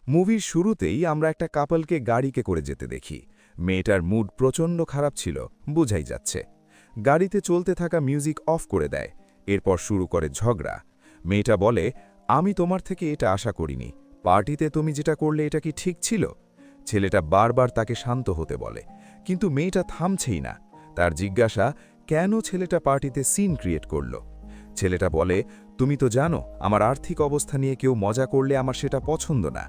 মুভির শুরুতেই আমরা একটা কাপলকে গাড়িকে করে যেতে দেখি। মেয়েটার মুড প্রচণ্ড খারাপ ছিল, বোঝাই যাচ্ছে। গাড়িতে চলতে থাকা মিউজিক অফ করে দেয়। এরপর শুরু করে ঝগড়া। মেয়েটা বলে, আমি তোমার থেকে এটা আশা করিনি। পার্টিতে তুমি যেটা করলে এটা কি ঠিক ছিল? ছেলেটা বারবার তাকে শান্ত হতে বলে, কিন্তু মেয়েটা থামছেই না। তার জিজ্ঞাসা, কেন ছেলেটা পার্টিতে সিন ক্রিয়েট করল? ছেলেটা বলে, তুমি তো জানো আমার আর্থিক অবস্থা নিয়ে কেউ মজা করলে আমার সেটা পছন্দ না।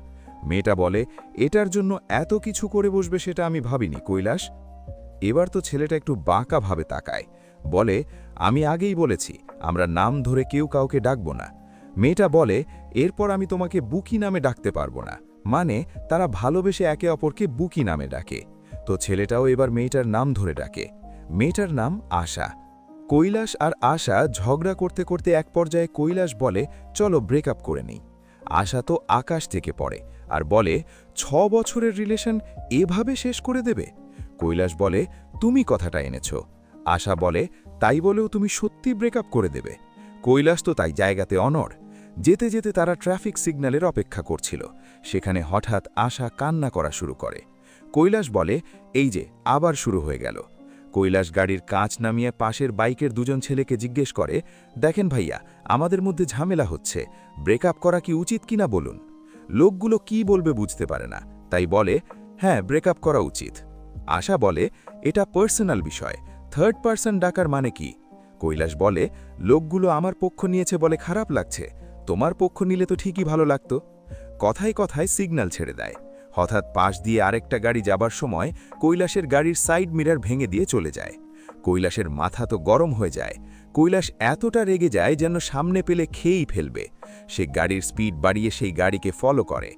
মেয়েটা বলে, এটার জন্য এত কিছু করে বসবে সেটা আমি ভাবিনি কৈলাস। এবার তো ছেলেটা একটু বাঁকাভাবে তাকায়, বলে, আমি আগেই বলেছি আমরা নাম ধরে কেউ কাউকে ডাকব না। মেয়েটা বলে, এরপর আমি তোমাকে বুকি নামে ডাকতে পারবো না। মানে তারা ভালোবেসে একে অপরকে বুকি নামে ডাকে। তো ছেলেটাও এবার মেয়েটার নাম ধরে ডাকে। মেয়েটার নাম আশা। কৈলাস আর আশা ঝগড়া করতে করতে এক পর্যায়ে কৈলাস বলে, চলো ব্রেকআপ করে নিই। আশা তো আকাশ থেকে পড়ে আর বলে, 6 বছরের রিলেশন এভাবে শেষ করে দেবে? কৈলাস বলে, তুমি কথাটা এনেছ। আশা বলে, তাই বলেও তুমি সত্যি ব্রেকআপ করে দেবে? কৈলাস তো তাই জায়গাতে অনড়। যেতে যেতে তারা ট্রাফিক সিগন্যালের অপেক্ষা করছিল। সেখানে হঠাৎ আশা কান্না করা শুরু করে। কৈলাস বলে, এই যে আবার শুরু হয়ে গেল। কৈলাস গাড়ির কাঁচ নামিয়ে পাশের বাইকের দুজন ছেলেকে জিজ্ঞেস করে, দেখেন ভাইয়া, আমাদের মধ্যে ঝামেলা হচ্ছে, ব্রেকআপ করা কি উচিত কিনা বলুন। লোকগুলো কি বলবে বুঝতে পারে না, তাই বলে, হ্যাঁ ব্রেকআপ করা উচিত। আশা বলে, এটা পার্সোনাল বিষয়, থার্ড পার্সন ডাকার মানে কি? কৈলাস বলে, লোকগুলো আমার পক্ষ নিয়েছে বলে খারাপ লাগছে, তোমার পক্ষ নিলে তো ঠিকই ভালো লাগতো। কথায় কথায় সিগন্যাল ছেড়ে দেয়। হঠাৎ পাশ দিয়ে আরেকটা গাড়ি যাবার সময় কৈলাসের গাড়ির সাইড মিরার ভেঙে দিয়ে চলে যায়। কৈলাসের মাথা তো গরম হয়ে যায়। কৈলাস এতটা রেগে যায় যেন সামনে পেলে খেয়েই ফেলবে। সে গাড়ির স্পিড বাড়িয়ে সেই গাড়িকে ফলো করে।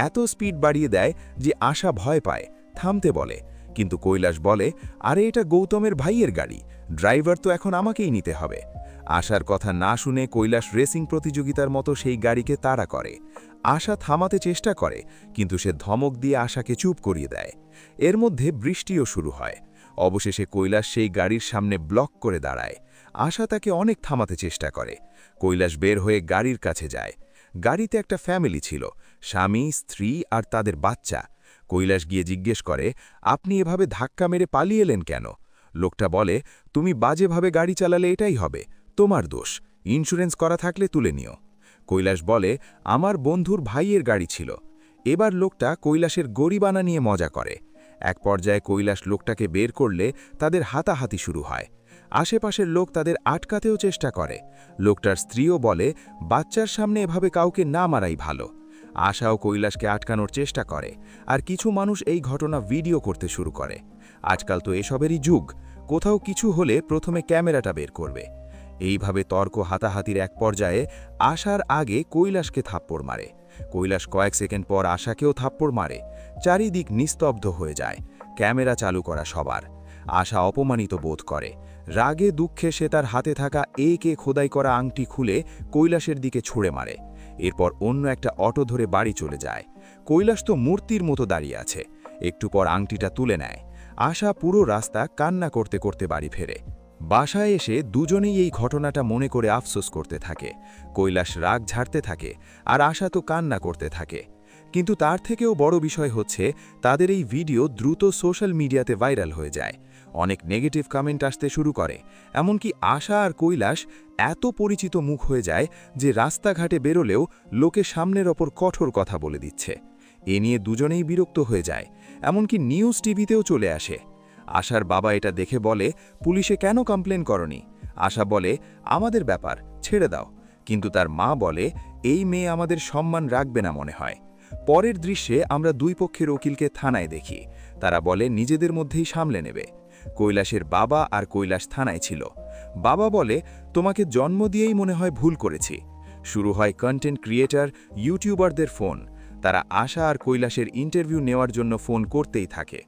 এত স্পিড বাড়িয়ে দেয় যে আশা ভয় পায়, থামতে বলে। কিন্তু কৈলাস বলে, আরে এটা গৌতমের ভাইয়ের গাড়ি, ড্রাইভার তো এখন আমাকেই নিতে হবে। আশার কথা না শুনে কৈলাস রেসিং প্রতিযোগিতার মতো সেই গাড়িকে তাড়া করে। আশা থামাতে চেষ্টা করে, কিন্তু সে ধমক দিয়ে আশাকে চুপ করিয়ে দেয়। এর মধ্যে বৃষ্টিও শুরু হয়। অবশেষে কৈলাস সেই গাড়ির সামনে ব্লক করে দাঁড়ায়। আশা তাকে অনেক থামাতে চেষ্টা করে। কৈলাস বের হয়ে গাড়ির কাছে যায়। গাড়িতে একটা ফ্যামিলি ছিল, স্বামী, স্ত্রী আর তাদের বাচ্চা। কৈলাস গিয়ে জিজ্ঞেস করে, আপনি এভাবে ধাক্কা মেরে পালিয়ে এলেন কেন? লোকটা বলে, তুমি বাজেভাবে গাড়ি চালালে এটাই হবে, তোমার দোষ, ইন্স্যুরেন্স করা থাকলে তুলে নিও। কৈলাস বলে, আমার বন্ধুর ভাইয়ের গাড়ি ছিল। এবার লোকটা কৈলাসের গরিবানা নিয়ে মজা করে। এক পর্যায়ে কৈলাস লোকটাকে বের করলে তাদের হাতাহাতি শুরু হয়। আশেপাশের লোক তাদের আটকাতেও চেষ্টা করে। লোকটার স্ত্রীও বলে, বাচ্চার সামনে এভাবে কাউকে না মারাই ভালো। আশাও কৈলাসকে আটকানোর চেষ্টা করে, আর কিছু মানুষ এই ঘটনা ভিডিও করতে শুরু করে। আজকাল তো এসবেরই যুগ, কোথাও কিছু হলে প্রথমে ক্যামেরাটা বের করবে। এইভাবে তর্ক হাতাহাতির এক পর্যায়ে আশার আগে কৈলাসকে থাপ্পড় মারে। কৈলাস কয়েক সেকেন্ড পর আশাকেও থাপ্পড় মারে। চারিদিক নিস্তব্ধ হয়ে যায়, ক্যামেরা চালু করা সবার। আশা অপমানিত বোধ করে। রাগে দুঃখে সে তার হাতে থাকা একে খোদাই করা আংটি খুলে কৈলাসের দিকে ছুঁড়ে মারে। এরপর অন্য একটা অটো ধরে বাড়ি চলে যায়। কৈলাস তো মূর্তির মতো দাঁড়িয়ে আছে। একটু পর আংটিটা তুলে নেয়। আশা পুরো রাস্তা কান্না করতে করতে বাড়ি ফেরে। বাসায় এসে দুজনেই এই ঘটনাটা মনে করে আফসোস করতে থাকে। কৈলাস রাগ ঝাড়তে থাকে, আর আশা তো কান্না করতে থাকে। কিন্তু তার থেকেও বড় বিষয় হচ্ছে, তাদের এই ভিডিও দ্রুত সোশ্যাল মিডিয়াতে ভাইরাল হয়ে যায়। অনেক নেগেটিভ কমেন্ট আসতে শুরু করে। এমনকি আশা আর কৈলাস এত পরিচিত মুখ হয়ে যায় যে রাস্তাঘাটে বেরোলেও লোকে সামনের ওপর কঠোর কথা বলে দিচ্ছে। এ নিয়ে দুজনেই বিরক্ত হয়ে যায়। এমনকি নিউজ টিভিতেও চলে আসে। আশার বাবা এটা দেখে বলে, পুলিশে কেন কমপ্লেন করনি? আশা বলে, আমাদের ব্যাপার, ছেড়ে দাও। কিন্তু তার মা বলে, এই মেয়ে আমাদের সম্মান রাখবে না মনে হয়। পরের দৃশ্যে আমরা দুই পক্ষের উকিলকে থানায় দেখি। তারা বলে নিজেদের মধ্যেই সামলে নেবে। কৈলাসের বাবা আর কৈলাস থানায় ছিল। বাবা বলে, তোমাকে জন্ম দিয়েই মনে হয় ভুল করেছি। শুরু হয় কন্টেন্ট ক্রিয়েটর, ইউটিউবারদের ফোন। তারা আশা আর কৈলাসের ইন্টারভিউ নেওয়ার জন্য ফোন করতেই থাকে।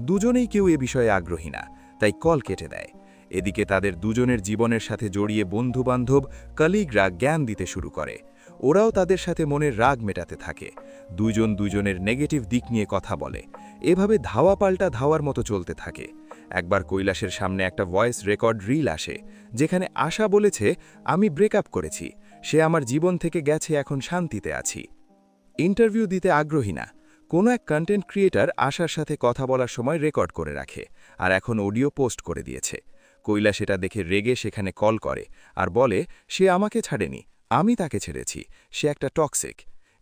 দুজনেই কেউ এ বিষয়ে আগ্রহী না, তাই কল কেটে দেয়। এদিকে তাদের দুজনের জীবনের সাথে জড়িয়ে বন্ধুবান্ধব, কলিগরা জ্ঞান দিতে শুরু করে। ওরাও তাদের সাথে মনের রাগ মেটাতে থাকে। দুজন দুজনের নেগেটিভ দিক নিয়ে কথা বলে। এভাবে ধাওয়া পাল্টা ধাওয়ার মতো চলতে থাকে। একবার কৈলাসের সামনে একটা ভয়েস রেকর্ড রিল আসে, যেখানে আশা বলেছে, আমি ব্রেকআপ করেছি, সে আমার জীবন থেকে গেছে, এখন শান্তিতে আছি। ইন্টারভিউ দিতে আগ্রহী না। কোনো এক কন্টেন্ট ক্রিয়েটর আশার সাথে কথা বলার সময় রেকর্ড করে রাখে, আর এখন অডিও পোস্ট করে দিয়েছে। কৈলাস সেটা দেখে রেগে সেখানে কল করে আর বলে সে আমাকে ছাড়েনি, আমি তাকে ছেড়েছি, সে একটা টক্সিক।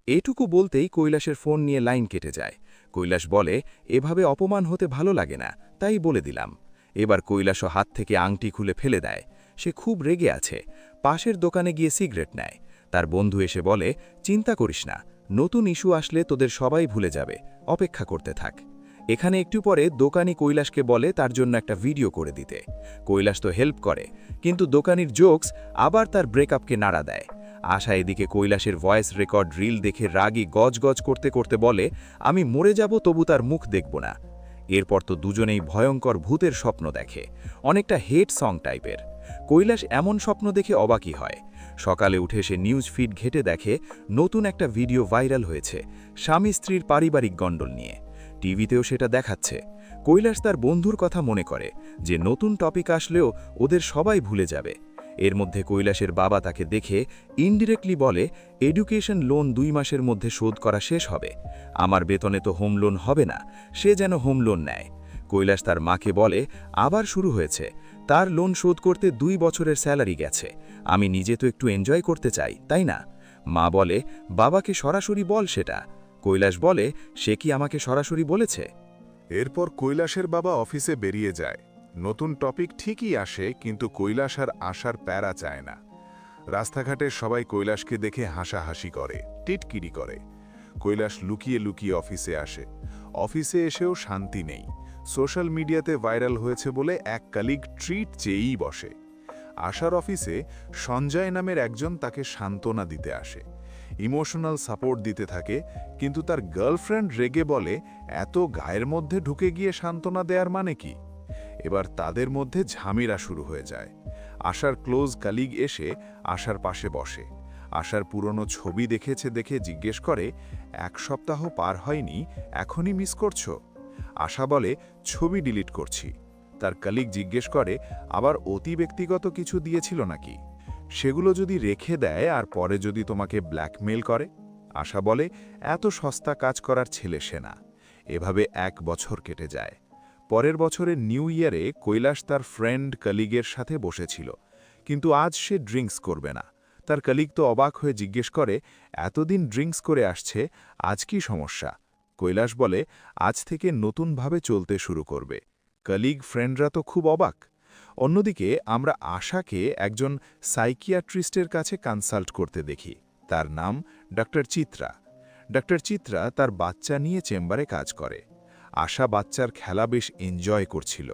এটুকু বলতেই কৈলাসের ফোন নিয়ে লাইন কেটে যায়। কৈলাস বলে এভাবে অপমান হতে ভালো লাগে না, তাই বলে দিলাম। এবার কৈলাসও হাত থেকে আংটি খুলে ফেলে দেয়। সে খুব রেগে আছে। পাশের দোকানে গিয়ে সিগারেট নেয়। তার বন্ধু এসে বলে চিন্তা করিস না, নতুন ইস্যু আসলে তোদের সবাই ভুলে যাবে, অপেক্ষা করতে থাক। এখানে একটু পরে দোকানি কৈলাসকে বলে তার জন্য একটা ভিডিও করে দিতে। কৈলাস তো হেল্প করে, কিন্তু দোকানির জোকস আবার তার ব্রেকআপকে নাড়া দেয়। আশা এদিকে কৈলাসের ভয়েস রেকর্ড রিল দেখে রাগী গজ করতে করতে বলে আমি মরে যাব তবু তার মুখ দেখব না। এরপর তো দুজনেই ভয়ঙ্কর ভূতের স্বপ্ন দেখে, অনেকটা হেট সং টাইপের। কৈলাস এমন স্বপ্ন দেখে অবাকই হয়। সকালে উঠে সে নিউজ ফিড ঘেটে দেখে নতুন একটা ভিডিও ভাইরাল হয়েছে স্বামী স্ত্রীর পারিবারিক গণ্ডল নিয়ে। টিভিতেও সেটা দেখাচ্ছে। কৈলাস তার বন্ধুর কথা মনে করে যে নতুন টপিক আসলেও ওদের সবাই ভুলে যাবে। এর মধ্যে কৈলাসের বাবা তাকে দেখে ইনডিরেক্টলি বলে এডুকেশন লোন 2 মাসের মধ্যে শোধ করা শেষ হবে, আমার বেতনে তো হোম লোন হবে না, সে যেন হোম লোন নেয়। কৈলাস তার মাকে বলে আবার শুরু হয়েছে, তার লোন শোধ করতে 2 বছরের স্যালারি গেছে, আমি নিজে তো একটু এনজয় করতে চাই, তাই না? মা বলে বাবাকে সরাসরি বল সেটা। কৈলাস বলে সে কি আমাকে সরাসরি বলেছে? এরপর কৈলাসের বাবা অফিসে বেরিয়ে যায়। নতুন টপিক ঠিকই আসে, কিন্তু কৈলাস আর আসার প্যারা চায় না। রাস্তাঘাটের সবাই কৈলাসকে দেখে হাসাহাসি করে, টিটকিরি করে। কৈলাস লুকিয়ে লুকিয়ে অফিসে আসে। অফিসে এসেও শান্তি নেই। সোশ্যাল মিডিয়াতে ভাইরাল হয়েছে বলে এক কলিগ ট্রিট চেয়েই বসে। আশার অফিসে সঞ্জয় নামের একজন তাকে সান্ত্বনা দিতে আসে, ইমোশনাল সাপোর্ট দিতে থাকে, কিন্তু তার গার্লফ্রেন্ড রেগে বলে এত গায়ের মধ্যে ঢুকে গিয়ে সান্ত্বনা দেওয়ার মানে কি? এবার তাদের মধ্যে ঝামেলা শুরু হয়ে যায়। আশার ক্লোজ কলিগ এসে আশার পাশে বসে। আশার পুরনো ছবি দেখে জিজ্ঞেস করে 1 সপ্তাহ পার হয়নি, এখনই মিস করছো? আশা বলে ছবি ডিলিট করছি। তার কলিগ জিজ্ঞেস করে আবার অতি ব্যক্তিগত কিছু দিয়েছিল নাকি? সেগুলো যদি রেখে দেয় আর পরে যদি তোমাকে ব্ল্যাকমেইল করে? আশা বলে এত সস্তা কাজ করার ছেলে সে না। এভাবে 1 বছর কেটে যায়। পরের বছরের নিউ ইয়ারে কৈলাস তার ফ্রেন্ড কলিগের সাথে বসেছিল, কিন্তু আজ সে ড্রিঙ্কস করবে না। তার কলিগ তো অবাক হয়ে জিজ্ঞেস করে এতদিন ড্রিঙ্কস করে আসছে, আজ কি সমস্যা? কৈলাস বলে আজ থেকে নতুনভাবে চলতে শুরু করবে। কলিগ ফ্রেন্ডরা তো খুব অবাক। অন্যদিকে আমরা আশাকে একজন সাইকিয়াট্রিস্টের কাছে কনসাল্ট করতে দেখি। তার নাম ডক্টর চিত্রা। ডক্টর চিত্রা তার বাচ্চা নিয়ে চেম্বারে কাজ করে। আশা বাচ্চার খেলা বেশ এনজয় করছিল।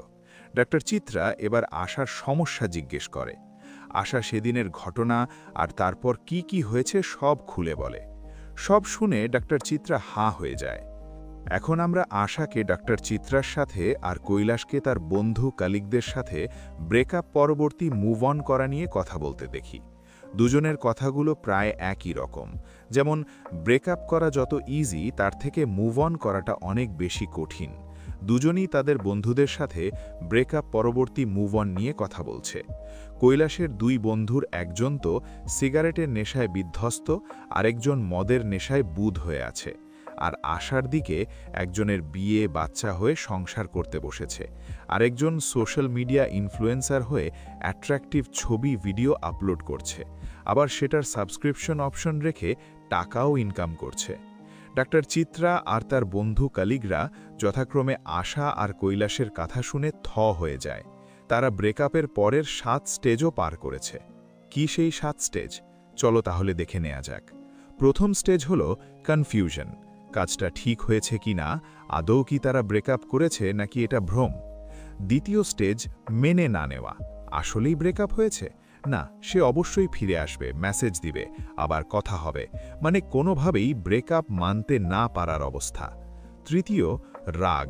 ডক্টর চিত্রা এবার আশার সমস্যা জিজ্ঞেস করে। আশা সেদিনের ঘটনা আর তারপর কি হয়েছে সব খুলে বলে। সব শুনে ডক্টর চিত্রা হাঁ হয়ে যায়। এখন আমরা আশাকে ডক্টর চিত্রার সাথে আর কৈলাসকে তার বন্ধু কলিগদের সাথে ব্রেকআপ পরবর্তী মুভ অন করা নিয়ে কথা বলতে দেখি। দুজনের কথাগুলো প্রায় একই রকম, যেমন ব্রেকআপ করা যত ইজি তার থেকে মুভ অন করাটা অনেক বেশি কঠিন। দুজনই তাদের বন্ধুদের সাথে ব্রেকআপ পরবর্তী মুভ অন নিয়ে কথা বলছে। কৈলাসের 2 বন্ধুর একজন তো সিগারেটের নেশায় বিধ্বস্ত, আরেকজন মদের নেশায় বুঁদ হয়ে আছে। আর আশার দিকে একজনের বিয়ে বাচ্চা হয়ে সংসার করতে বসেছে, আরেকজন সোশ্যাল মিডিয়া ইনফ্লুয়েন্সার হয়ে অ্যাট্রাকটিভ ছবি ভিডিও আপলোড করছে, আবার সেটার সাবস্ক্রিপশন অপশন রেখে টাকাও ইনকাম করছে। ডক্টর চিত্রা আর তার বন্ধু কলিগরা যথাক্রমে আশা আর কৈলাসের কথা শুনে থ হয়ে যায়। তারা ব্রেকআপের পরের 7 স্টেজও পার করেছে। কি সেই 7 স্টেজ? চলো তাহলে দেখে নেওয়া যাক। প্রথম স্টেজ হলো কনফিউশন। কাজটা ঠিক হয়েছে কি না, আদৌ কি তারা ব্রেকআপ করেছে নাকি এটা ভ্রম। দ্বিতীয় স্টেজ মেনে না নেওয়া। আসলেই ব্রেকআপ হয়েছে? না, সে অবশ্যই ফিরে আসবে, মেসেজ দিবে, আবার কথা হবে, মানে কোনোভাবেই ব্রেকআপ মানতে না পারার অবস্থা। তৃতীয় রাগ।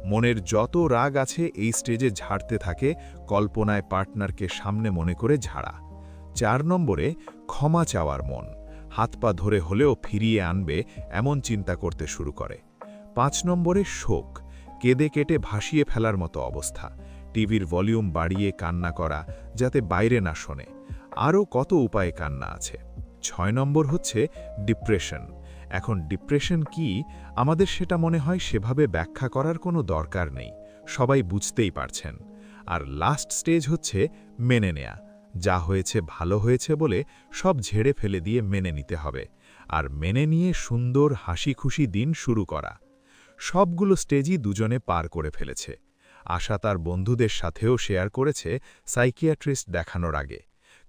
মনের যত রাগ আছে এই স্টেজে ঝাড়তে থাকে, কল্পনায় পার্টনারকে সামনে মনে করে ঝাড়া। 4 নম্বরে ক্ষমা চাওয়ার মন। হাত পা ধরে হলেও ফিরিয়ে আনবে এমন চিন্তা করতে শুরু করে। 5 নম্বরে শোক। কেঁদে কেটে ভাসিয়ে ফেলার মতো অবস্থা। টিভির ভলিউম বাড়িয়ে কান্না করা যাতে বাইরে না শোনে। আরও কত উপায়ে কান্না আছে। 6 নম্বর হচ্ছে ডিপ্রেশন। এখন ডিপ্রেশন কি আমাদের সেটা মনে হয় সেভাবে ব্যাখ্যা করার কোনো দরকার নেই, সবাই বুঝতেই পারছেন। আর লাস্ট স্টেজ হচ্ছে মেনে নেয়া, যা হয়েছে ভালো হয়েছে বলে সব ঝেড়ে ফেলে দিয়ে মেনে নিতে হবে, আর মেনে নিয়ে সুন্দর হাসি খুশি দিন শুরু করা। সবগুলো স্টেজই দুজনে পার করে ফেলেছে। আশা তার বন্ধুদের সাথেও শেয়ার করেছে সাইকিয়াট্রিস্ট দেখানোর আগে,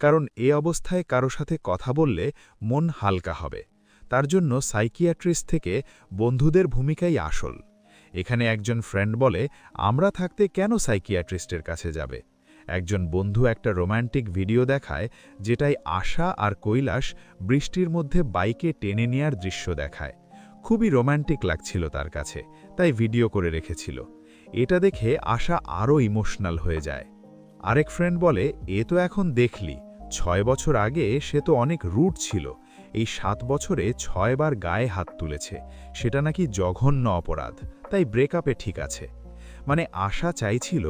কারণ এ অবস্থায় কারো সাথে কথা বললে মন হালকা হবে। তার জন্য সাইকিয়াট্রিস্ট থেকে বন্ধুদের ভূমিকাই আসল। এখানে একজন ফ্রেন্ড বলে, আমরা থাকতে কেন সাইকিয়াট্রিস্টের কাছে যাবে? একজন বন্ধু একটা রোম্যান্টিক ভিডিও দেখায়, যেটাই আশা আর কৈলাস বৃষ্টির মধ্যে বাইকে টেনে নেয়ার দৃশ্য দেখায়। খুবই রোম্যান্টিক লাগছিল তার কাছে, তাই ভিডিও করে রেখেছিল। এটা দেখে আশা আরও ইমোশনাল হয়ে যায়। আরেক ফ্রেন্ড বলে, এ তো এখন দেখলি, 6 বছর আগে সে তো অনেক রুট ছিল, এই 7 বছরে 6 বার গায়ে হাত তুলেছে, সেটা নাকি জঘন্য অপরাধ, তাই ব্রেকআপে ঠিক আছে। মানে আশা চাইছিল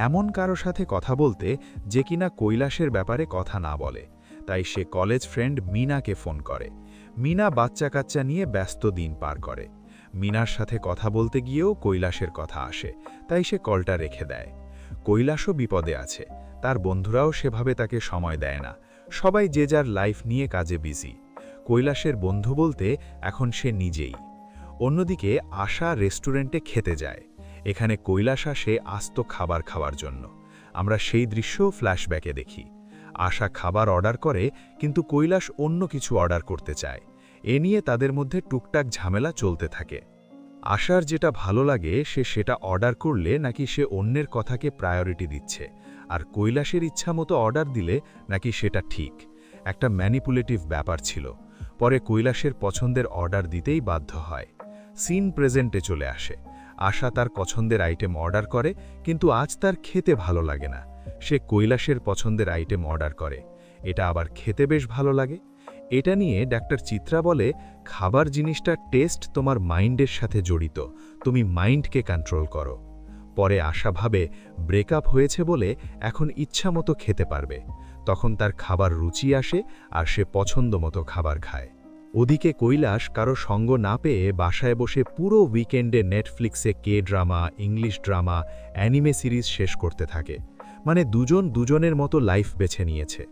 এমন কারো সাথে কথা বলতে যে কিনা কৈলাসের ব্যাপারে কথা না বলে, তাই সে কলেজ ফ্রেন্ড মিনাকে ফোন করে। মিনা বাচ্চা কাচ্চা নিয়ে ব্যস্ত দিন পার করে। মিনার সাথে কথা বলতে গিয়েও কৈলাসের কথা আসে, তাই সে কলটা রেখে দেয়। কৈলাসও বিপদে আছে, তার বন্ধুরাও সেভাবে তাকে সময় দেয় না, সবাই যে যার লাইফ নিয়ে কাজে বিজি। কৈলাসের বন্ধু বলতে এখন সে নিজেই। অন্যদিকে আশা রেস্টুরেন্টে খেতে যায়। এখানে কৈলাস আসে আস্ত খাবার খাওয়ার জন্য। আমরা সেই দৃশ্যও ফ্ল্যাশব্যাকে দেখি। আশা খাবার অর্ডার করে, কিন্তু কৈলাস অন্য কিছু অর্ডার করতে চায়। এ নিয়ে তাদের মধ্যে টুকটাক ঝামেলা চলতে থাকে। আশার যেটা ভালো লাগে সে সেটা অর্ডার করলে নাকি সে অন্যের কথাকে প্রায়োরিটি দিচ্ছে, আর কৈলাসের ইচ্ছা মতো অর্ডার দিলে নাকি সেটা ঠিক। একটা ম্যানিপুলেটিভ ব্যাপার ছিল। পরে কৈলাসের পছন্দের অর্ডার দিতেই বাধ্য হয়। সিন প্রেজেন্টে চলে আসে। আশা তার পছন্দের আইটেম অর্ডার করে, কিন্তু আজ তার খেতে ভালো লাগে না। সে কৈলাসের পছন্দের আইটেম অর্ডার করে। এটা আবার খেতে বেশ ভালো লাগে। এটা নিয়ে ডাক্তার চিত্রা বলে, খাবার জিনিসটা টেস্ট তোমার মাইন্ডের সাথে জড়িত, তুমি মাইন্ডকে কন্ট্রোল করো। পরে আশা ভাবে ব্রেকআপ হয়েছে বলে এখন ইচ্ছা মতো খেতে পারবে। তখন তার খাবার রুচি আসে আর সে পছন্দ মতো খাবার খায়। ওদিকে কৈলাস কারো সঙ্গ না পেয়ে বাসায় বসে পুরো উইকেন্ডে নেটফ্লিক্সে drama, English drama, anime series শেষ করতে থাকে। মানে দুজন দুজনের মতো লাইফ বেছে নিয়েছে।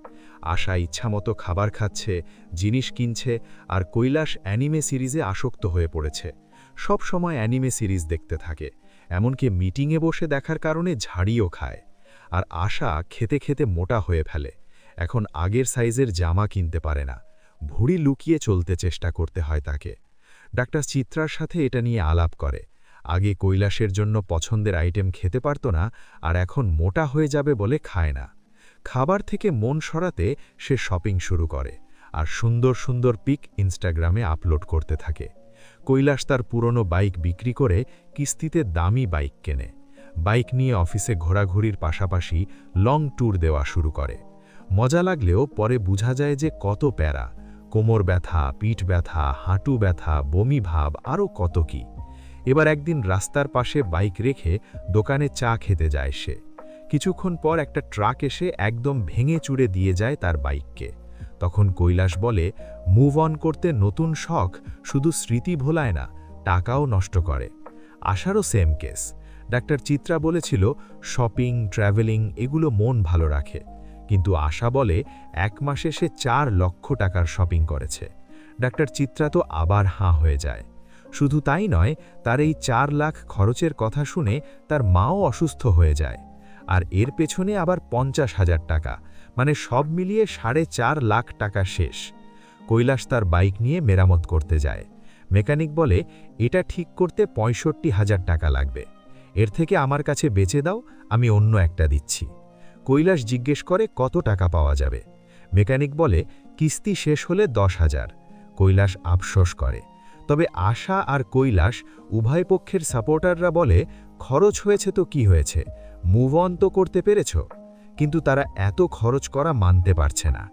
আশা ইচ্ছামতো খাবার খাচ্ছে, জিনিস কিনছে, আর কৈলাস অ্যানিমে সিরিজে আসক্ত হয়ে পড়েছে। সব সময় অ্যানিমে সিরিজ দেখতে থাকে, এমনকি মিটিংয়ে বসে দেখার কারণে ঝাড়িও খায়। আর আশা খেতে খেতে মোটা হয়ে ফেলে। এখন আগের সাইজের জামা কিনতে পারে না, ভুঁড়ি লুকিয়ে চলতে চেষ্টা করতে হয় তাকে। ডাক্তার চিত্রার সাথে এটা নিয়ে আলাপ করে। আগে কৈলাসের জন্য পছন্দের আইটেম খেতে পারত না, আর এখন মোটা হয়ে যাবে বলে খায় না। খাবার থেকে মন সরাতে সে শপিং শুরু করে, আর সুন্দর সুন্দর পিক ইনস্টাগ্রামে আপলোড করতে থাকে। কৈলাস তার পুরনো বাইক বিক্রি করে কিস্তিতে দামি বাইক কেনে। বাইক নিয়ে অফিসে ঘোরাঘুরির পাশাপাশি লং ট্যুর দেওয়া শুরু করে। মজা লাগলেও পরে বোঝা যায় যে কত প্যারা, কোমর ব্যথা, পিঠ ব্যথা, হাঁটু ব্যথা, বমি ভাব, আরও কত কি। এবার একদিন রাস্তার পাশে বাইক রেখে দোকানে চা খেতে যায় সে। কিছুক্ষণ পর একটা ট্রাক এসে একদম ভেঙে চুরে দিয়ে যায় তার বাইককে। তখন কৈলাস বলে, মুভ অন করতে নতুন শখ শুধু স্মৃতি ভোলায় না, টাকাও নষ্ট করে। আশারও সেম কেস। ডাক্তার চিত্রা বলেছিল শপিং, ট্র্যাভেলিং এগুলো মন ভালো রাখে, কিন্তু আশা বলে 1 মাসে সে 4 লক্ষ টাকার শপিং করেছে। ডাক্তার চিত্রা তো আবার হাঁ হয়ে যায়। শুধু তাই নয়, তার এই 4 লাখ খরচের কথা শুনে তার মাও অসুস্থ হয়ে যায়। আর এর পেছনে আবার 50,000 টাকা, মানে সব মিলিয়ে 4.5 লাখ টাকা শেষ। কৈলাস তার বাইক নিয়ে মেরামত করতে যায়। মেকানিক বলে, এটা ঠিক করতে 65,000 টাকা লাগবে, এর থেকে আমার কাছে বেচে দাও, আমি অন্য একটা দিচ্ছি। কৈলাস জিজ্ঞেস করে কত টাকা পাওয়া যাবে। মেকানিক বলে, কিস্তি শেষ হলে 10,000। কৈলাস আফসোস করে। তবে আশা আর কৈলাস উভয় পক্ষের সাপোর্টাররা বলে, খরচ হয়েছে তো কি হয়েছে, মুভ অন তো করতে পেরেছ। কিন্তু তারা এত খরচ করা মানতে পারছে না।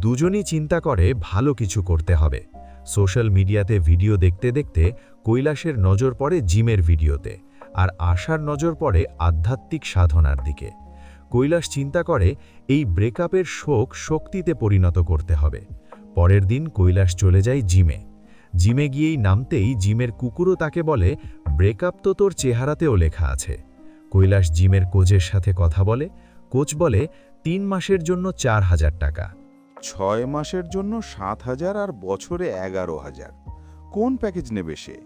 দুজনই চিন্তা করে ভালো কিছু করতে হবে। সোশ্যাল মিডিয়াতে ভিডিও দেখতে দেখতে কৈলাসের নজর পড়ে জিমের ভিডিওতে, আর আশার নজর পড়ে আধ্যাত্মিক সাধনার দিকে। কৈলাস চিন্তা করে এই ব্রেকআপের শোক শক্তিতে পরিণত করতে হবে। পরের দিন কৈলাস চলে যায় জিমে। জিমে গিয়েই নামতেই জিমের কুকুরও তাকে বলে, ব্রেকআপ তো তোর চেহারাতেও লেখা আছে। কৈলাস জিমের কোচের সাথে কথা বলে। কোচ বলে 3 মাসের জন্য 4,000 টাকা। 6 মাসের জন্য 7,000 আর বছরে 11,000। কোন প্যাকেজ নেবে সে?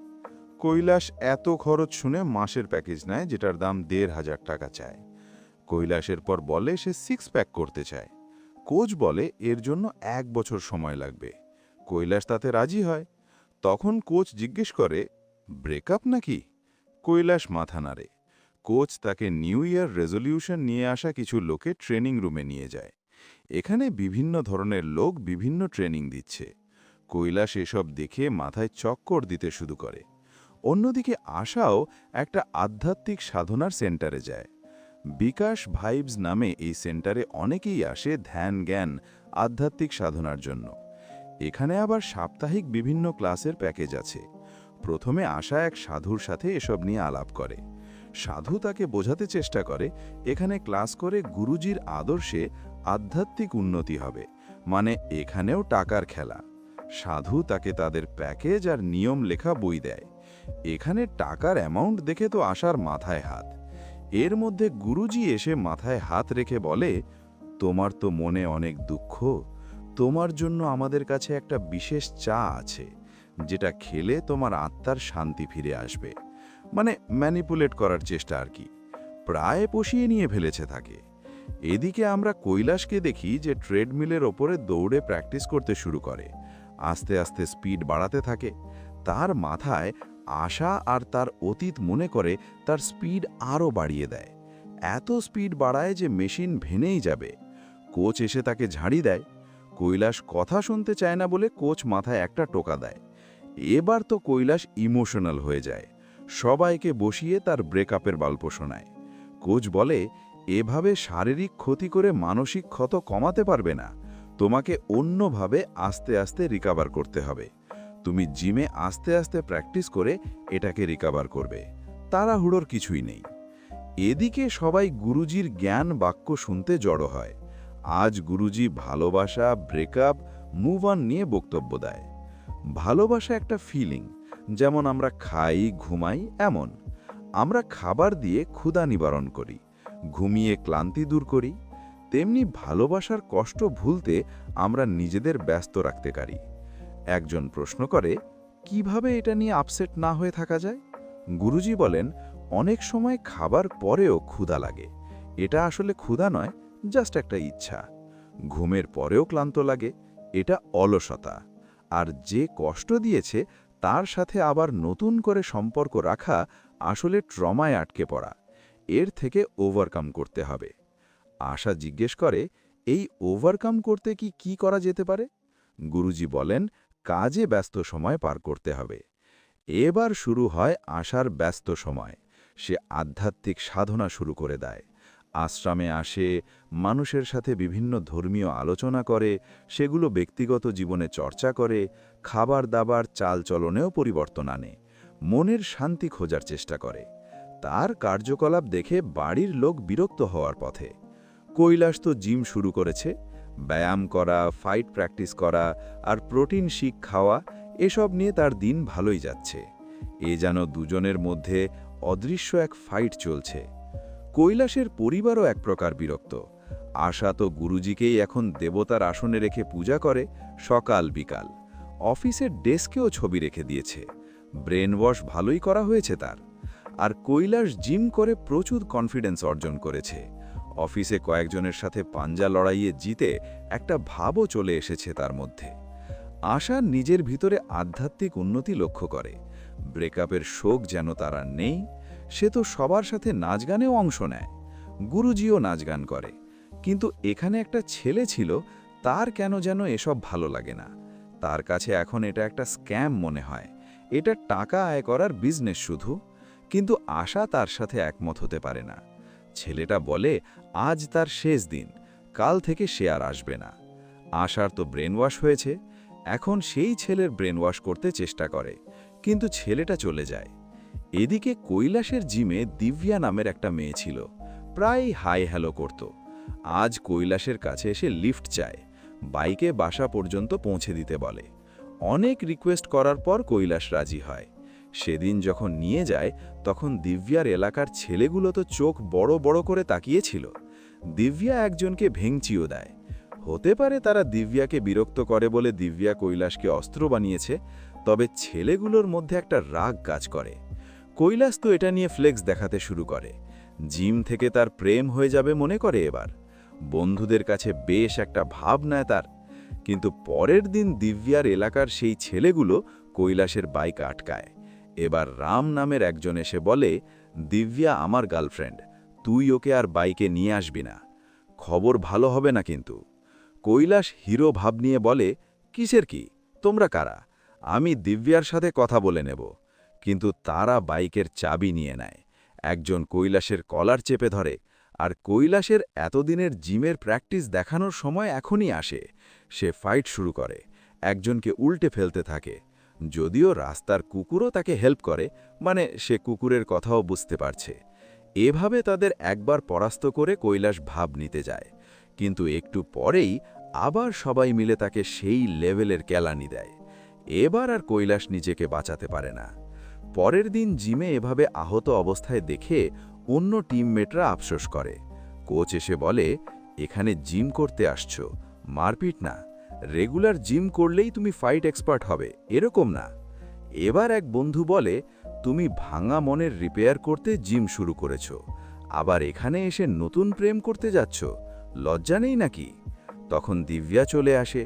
কৈলাস এত খরচ শুনে মাসের প্যাকেজ নেয়, যেটার দাম 1,500 টাকা চায়। কৈলাসের পর বলে সে 6 প্যাক করতে চায়। কোচ বলে এর জন্য 1 বছর সময় লাগবে। কৈলাস তাতে রাজি হয়। তখন কোচ জিজ্ঞেস করে, ব্রেকআপ নাকি? কৈলাস মাথা নাড়ে। কোচ তাকে নিউ ইয়ার রেজলিউশন নিয়ে আসা কিছু লোকে ট্রেনিং রুমে নিয়ে যায়। এখানে বিভিন্ন ধরনের লোক বিভিন্ন ট্রেনিং দিচ্ছে। কৈলাস এসব দেখে মাথায় চক্কর দিতে শুরু করে। অন্যদিকে আশাও একটা আধ্যাত্মিক সাধনার সেন্টারে যায়। বিকাশ ভাইবস নামে এই সেন্টারে অনেকেই আসে ধ্যান জ্ঞান আধ্যাত্মিক সাধনার জন্য। এখানে আবার সাপ্তাহিক বিভিন্ন ক্লাসের প্যাকেজ আছে। প্রথমে আশা এক সাধুর সাথে এসব নিয়ে আলাপ করে। সাধু তাকে বোঝাতে চেষ্টা করে এখানে ক্লাস করে গুরুজির আদর্শে আধ্যাত্মিক উন্নতি হবে, মানে এখানেও টাকার খেলা। সাধু তাকে তাদের প্যাকেজ আর নিয়ম লেখা বই দেয়। এখানে টাকার অ্যামাউন্ট দেখে তো আশার মাথায় হাত। এর মধ্যে গুরুজি এসে মাথায় হাত রেখে বলে, তোমার তো মনে অনেক দুঃখ, তোমার জন্য আমাদের কাছে একটা বিশেষ চা আছে, যেটা খেলে তোমার আত্মার শান্তি ফিরে আসবে। মানে ম্যানিপুলেট করার চেষ্টা আর কি। প্রায় পশিয়ে নিয়ে ফেলেছে তাকে। এদিকে আমরা কৈলাসকে দেখি যে ট্রেডমিলের ওপরে দৌড়ে প্র্যাকটিস করতে শুরু করে। আস্তে আস্তে স্পিড বাড়াতে থাকে। তার মাথায় আশা আর তার অতীত মনে করে তার স্পিড আরও বাড়িয়ে দেয়। এত স্পিড বাড়ায় যে মেশিন ভেঙেই যাবে। কোচ এসে তাকে ঝাড়ি দেয়। কৈলাস কথা শুনতে চায় না বলে কোচ মাথায় একটা টোকা দেয়। এবার তো কৈলাস ইমোশনাল হয়ে যায়। সবাইকে বসিয়ে তার ব্রেকআপের গল্প শোনায়। কোচ বলে, এভাবে শারীরিক ক্ষতি করে মানসিক ক্ষত কমাতে পারবে না, তোমাকে অন্যভাবে আস্তে আস্তে রিকভার করতে হবে। তুমি জিমে আস্তে আস্তে প্র্যাকটিস করে এটাকে রিকভার করবে, তাড়াহুড়োর কিছুই নেই। এদিকে সবাই গুরুজির জ্ঞান বাক্য শুনতে জড়ো হয়। আজ গুরুজি ভালোবাসা, ব্রেকআপ, মুভ অন নিয়ে বক্তব্য দেয়। ভালোবাসা একটা ফিলিং, যেমন আমরা খাই ঘুমাই এমন। আমরা খাবার দিয়ে ক্ষুধা নিবারণ করি, ঘুমিয়ে ক্লান্তি দূর করি। তেমনি ভালোবাসার কষ্ট ভুলতে আমরা নিজেদের ব্যস্ত রাখতে পারি। একজন প্রশ্ন করে, কিভাবে এটা নিয়ে আপসেট না হয়ে থাকা যায়? গুরুজি বলেন, অনেক সময় খাবার পরেও ক্ষুধা লাগে। এটা আসলে ক্ষুধা নয়, জাস্ট একটা ইচ্ছা। ঘুমের পরেও ক্লান্ত লাগে, এটা অলসতা। আর যে কষ্ট দিয়েছে তার সাথে আবার নতুন করে সম্পর্ক রাখা আসলে ট্রমায় আটকে পড়া। এর থেকে ওভারকাম করতে হবে। আশা জিজ্ঞেস করে, এই ওভারকাম করতে কি করা যেতে পারে? গুরুজি বলেন, কাজে ব্যস্ত সময় পার করতে হবে। এবার শুরু হয় আশার ব্যস্ত সময়। সে আধ্যাত্মিক সাধনা শুরু করে দেয়। আশ্রমে আসে, মানুষের সাথে বিভিন্ন ধর্মীয় আলোচনা করে, সেগুলো ব্যক্তিগত জীবনে চর্চা করে, খাবার দাবার চালচলনেও পরিবর্তন আনে, মনের শান্তি খোঁজার চেষ্টা করে। তার কার্যকলাপ দেখে বাড়ির লোক বিরক্ত হওয়ার পথে। কৈলাস তো জিম শুরু করেছে। ব্যায়াম করা, ফাইট প্র্যাকটিস করা আর প্রোটিন শিক খাওয়া, এসব নিয়ে তার দিন ভালোই যাচ্ছে। এ যেন দুজনের মধ্যে অদৃশ্য এক ফাইট চলছে। কৈলাসের পরিবারও এক প্রকার বিরক্ত। আশা তো গুরুজিকেই এখন দেবতার আসনে রেখে পূজা করে সকাল বিকাল। অফিসের ডেস্কেও ছবি রেখে দিয়েছে। ব্রেন ওয়াশ ভালোই করা হয়েছে তার। আর কৈলাস জিম করে প্রচুর কনফিডেন্স অর্জন করেছে। অফিসে কয়েকজনের সাথে পাঞ্জা লড়াইয়ে জিতে একটা ভাবও চলে এসেছে তার মধ্যে। আশা নিজের ভিতরে আধ্যাত্মিক উন্নতি লক্ষ্য করে। ব্রেকআপের শোক যেন তার আর নেই। সে তো সবার সাথে নাচ গানেও অংশ নেয়। গুরুজিও নাচ গান করে। কিন্তু এখানে একটা ছেলে ছিল, তার কেন যেন এসব ভালো লাগে না। তার কাছে এখন এটা একটা স্ক্যাম মনে হয়। এটা টাকা আয় করার বিজনেস শুধু। কিন্তু আশা তার সাথে একমত হতে পারে না। ছেলেটা বলে আজ তার শেষ দিন, কাল থেকে সে আর আসবে না। আশার তো ব্রেন ওয়াশ হয়েছে, এখন সেই ছেলের ব্রেন ওয়াশ করতে চেষ্টা করে, কিন্তু ছেলেটা চলে যায়। এদিকে কৈলাসের জিমে দিব্যা নামের একটা মেয়ে ছিল, প্রায় হাই হ্যালো করত। আজ কৈলাসের কাছে এসে লিফট চায়, বাইকে বাসা পর্যন্ত পৌঁছে দিতে বলে। অনেক রিকোয়েস্ট করার পর কৈলাস রাজি হয়। সেদিন যখন নিয়ে যায় তখন দিব্যার এলাকার ছেলেগুলো তো চোখ বড় বড় করে তাকিয়েছিল। দিব্যা একজনকে ভেঙচিও দেয়। হতে পারে তারা দিব্যাকে বিরক্ত করে বলে দিব্যা কৈলাসকে অস্ত্র বানিয়েছে, তবে ছেলেগুলোর মধ্যে একটা রাগ কাজ করে। কৈলাস তো এটা নিয়ে ফ্লেক্স দেখাতে শুরু করে। জিম থেকে তার প্রেম হয়ে যাবে মনে করে এবার। বন্ধুদের কাছে বেশ একটা ভাব নেয় তার। কিন্তু পরের দিন দিব্যার এলাকার সেই ছেলেগুলো কৈলাসের বাইক আটকায়। এবার রাম নামের একজন এসে বলে, দিব্যা আমার গার্লফ্রেন্ড, তুই ওকে আর বাইকে নিয়ে আসবি না। খবর ভালো হবে না কিন্তু। কৈলাস হিরো ভাব নিয়ে বলে, কিসের কি, তোমরা কারা? আমি দিব্যার সাথে কথা বলে নেব। কিন্তু তারা বাইকের চাবি নিয়ে নেয়। একজন কৈলাসের কলার চেপে ধরে, আর কৈলাসের এতদিনের জিমের প্র্যাকটিস দেখানোর সময় এখনই আসে। সে ফাইট শুরু করে, একজনকে উল্টে ফেলতে থাকে। যদিও রাস্তার কুকুরও তাকে হেল্প করে, মানে সে কুকুরের কথাও বুঝতে পারছে। এভাবে তাদের একবার পরাস্ত করে কৈলাস ভাব নিতে যায়। কিন্তু একটু পরেই আবার সবাই মিলে তাকে সেই লেভেলের কেলানি দেয়। এবার আর কৈলাস নিজেকে বাঁচাতে পারে না। পরের দিন জিমে এভাবে আহত অবস্থায় দেখে অন্য টিমমেটরা আফসোস করে। কোচ এসে বলে, এখানে জিম করতে আসছো, মারপিট না। রেগুলার জিম করলেই তুমি ফাইট এক্সপার্ট হবে, এরকম না। এবার এক বন্ধু বলে, তুমি ভাঙা মনের রিপেয়ার করতে জিম শুরু করেছো, আবার এখানে এসে নতুন প্রেম করতে যাচ্ছ, লজ্জা নেই নাকি? তখন দিব্যা চলে আসে,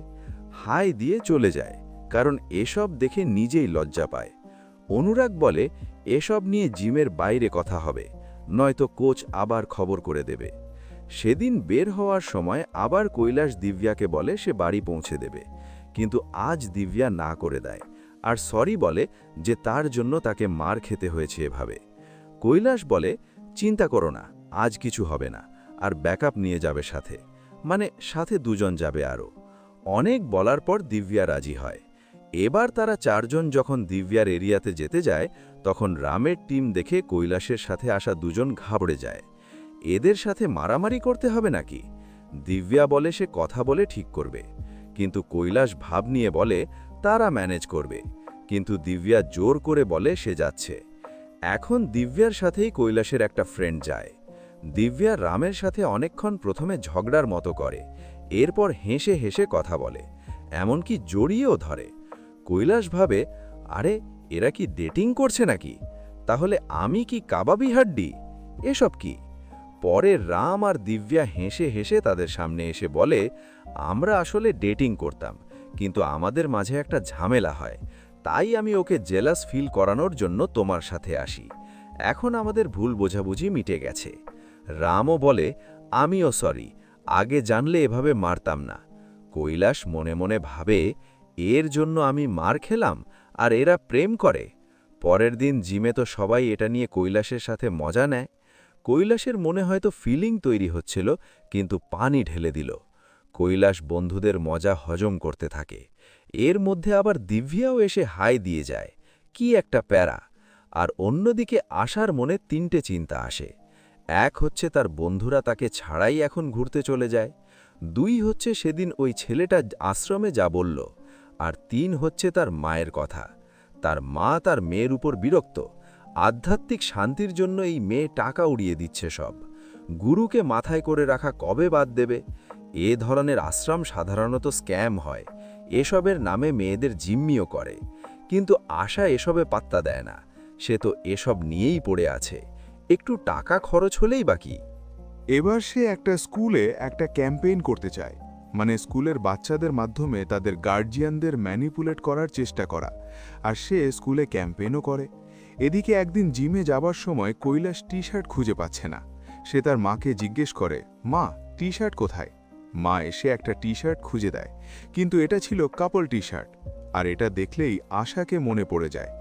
হাই দিয়ে চলে যায়, কারণ এসব দেখে নিজেই লজ্জা পায়। অনুরাগ বলে, এসব নিয়ে জিমের বাইরে কথা হবে, নয়তো কোচ আবার খবর করে দেবে। সেদিন বের হওয়ার সময় আবার কৈলাস দিব্যাকে বলে সে বাড়ি পৌঁছে দেবে, কিন্তু আজ দিব্যা না করে দেয় আর সরি বলে যে তার জন্য তাকে মার খেতে হয়েছে এভাবে। কৈলাস বলে, চিন্তা করো না, আজ কিছু হবে না, আর ব্যাকআপ নিয়ে যাবে সাথে, মানে সাথে দুজন যাবে আরও। অনেক বলার পর দিব্যা রাজি হয়। এবার তারা চারজন যখন দিব্যার এরিয়াতে যেতে যায় তখন রামের টিম দেখে কৈলাসের সাথে আসা দুজন ঘাবড়ে যায়। এদের সাথে মারামারি করতে হবে নাকি? দিব্যা বলে সে কথা বলে ঠিক করবে, কিন্তু কৈলাস ভাব নিয়ে বলে তারা ম্যানেজ করবে। কিন্তু দিব্যা জোর করে বলে সে যাচ্ছে। এখন দিব্যার সাথেই কৈলাসের একটা ফ্রেন্ড যায়। দিব্যা রামের সাথে অনেকক্ষণ প্রথমে ঝগড়ার মতো করে, এরপর হেসে হেসে কথা বলে, এমনকি জড়িয়েও ধরে। কৈলাস ভাবে, আরে এরা কি ডেটিং করছে নাকি? তাহলে আমি কি কাবাবি হাড্ডি? এসব কি? পরে রাম আর দিব্যা হেসে হেসে তাদের সামনে এসে বলে, আমরা আসলে ডেটিং করতাম, কিন্তু আমাদের মাঝে একটা ঝামেলা হয়, তাই আমি ওকে জেলাস ফিল করানোর জন্য তোমার সাথে আসি। এখন আমাদের ভুল বোঝাবুঝি মিটে গেছে। রামও বলে, আমিও সরি, আগে জানলে এভাবে মারতাম না। কৈলাস মনে মনে ভাবে, এর জন্য আমি মার খেলাম আর এরা প্রেম করে। পরের দিন জিমে তো সবাই এটা নিয়ে কৈলাসের সাথে মজা নেয়। কৈলাসের মনে হয়তো ফিলিং তৈরি হচ্ছিল, কিন্তু পানি ঢেলে দিল। কৈলাস বন্ধুদের মজা হজম করতে থাকে। এর মধ্যে আবার দিব্যাও এসে হাই দিয়ে যায়, কি একটা প্যারা। আর অন্যদিকে আশার মনে তিনটে চিন্তা আসে। এক হচ্ছে তার বন্ধুরা তাকে ছাড়াই এখন ঘুরতে চলে যায়, দুই হচ্ছে সেদিন ওই ছেলেটা আশ্রমে যা বলল, আর তিন হচ্ছে তার মায়ের কথা। তার মা তার মেয়ের উপর বিরক্ত। আধ্যাত্মিক শান্তির জন্য এই মেয়ে টাকা উড়িয়ে দিচ্ছে সব। গুরুকে মাথায় করে রাখা কবে বাদ দেবে? এ ধরনের আশ্রম সাধারণত স্ক্যাম হয়, এসবের নামে মেয়েদের জিম্মিও করে। কিন্তু আশা এসবে পাত্তা দেয় না, সে তো এসব নিয়েই পড়ে আছে, একটু টাকা খরচ হলেই বাকি। এবার সে একটা স্কুলে একটা ক্যাম্পেইন করতে চায়, মানে স্কুলের বাচ্চাদের মাধ্যমে তাদের গার্জিয়ানদের ম্যানিপুলেট করার চেষ্টা করা, আর সে স্কুলে ক্যাম্পেইনও করে। এদিকে একদিন জিমে যাবার সময় কৈলাস টি শার্ট খুঁজে পাচ্ছে না। সে তার মাকে জিজ্ঞেস করে, মা টি শার্ট কোথায়? মা এসে একটা টি শার্ট খুঁজে দেয়, কিন্তু এটা ছিল কাপল টি শার্ট। আর এটা দেখলেই আশাকে মনে পড়ে যায়,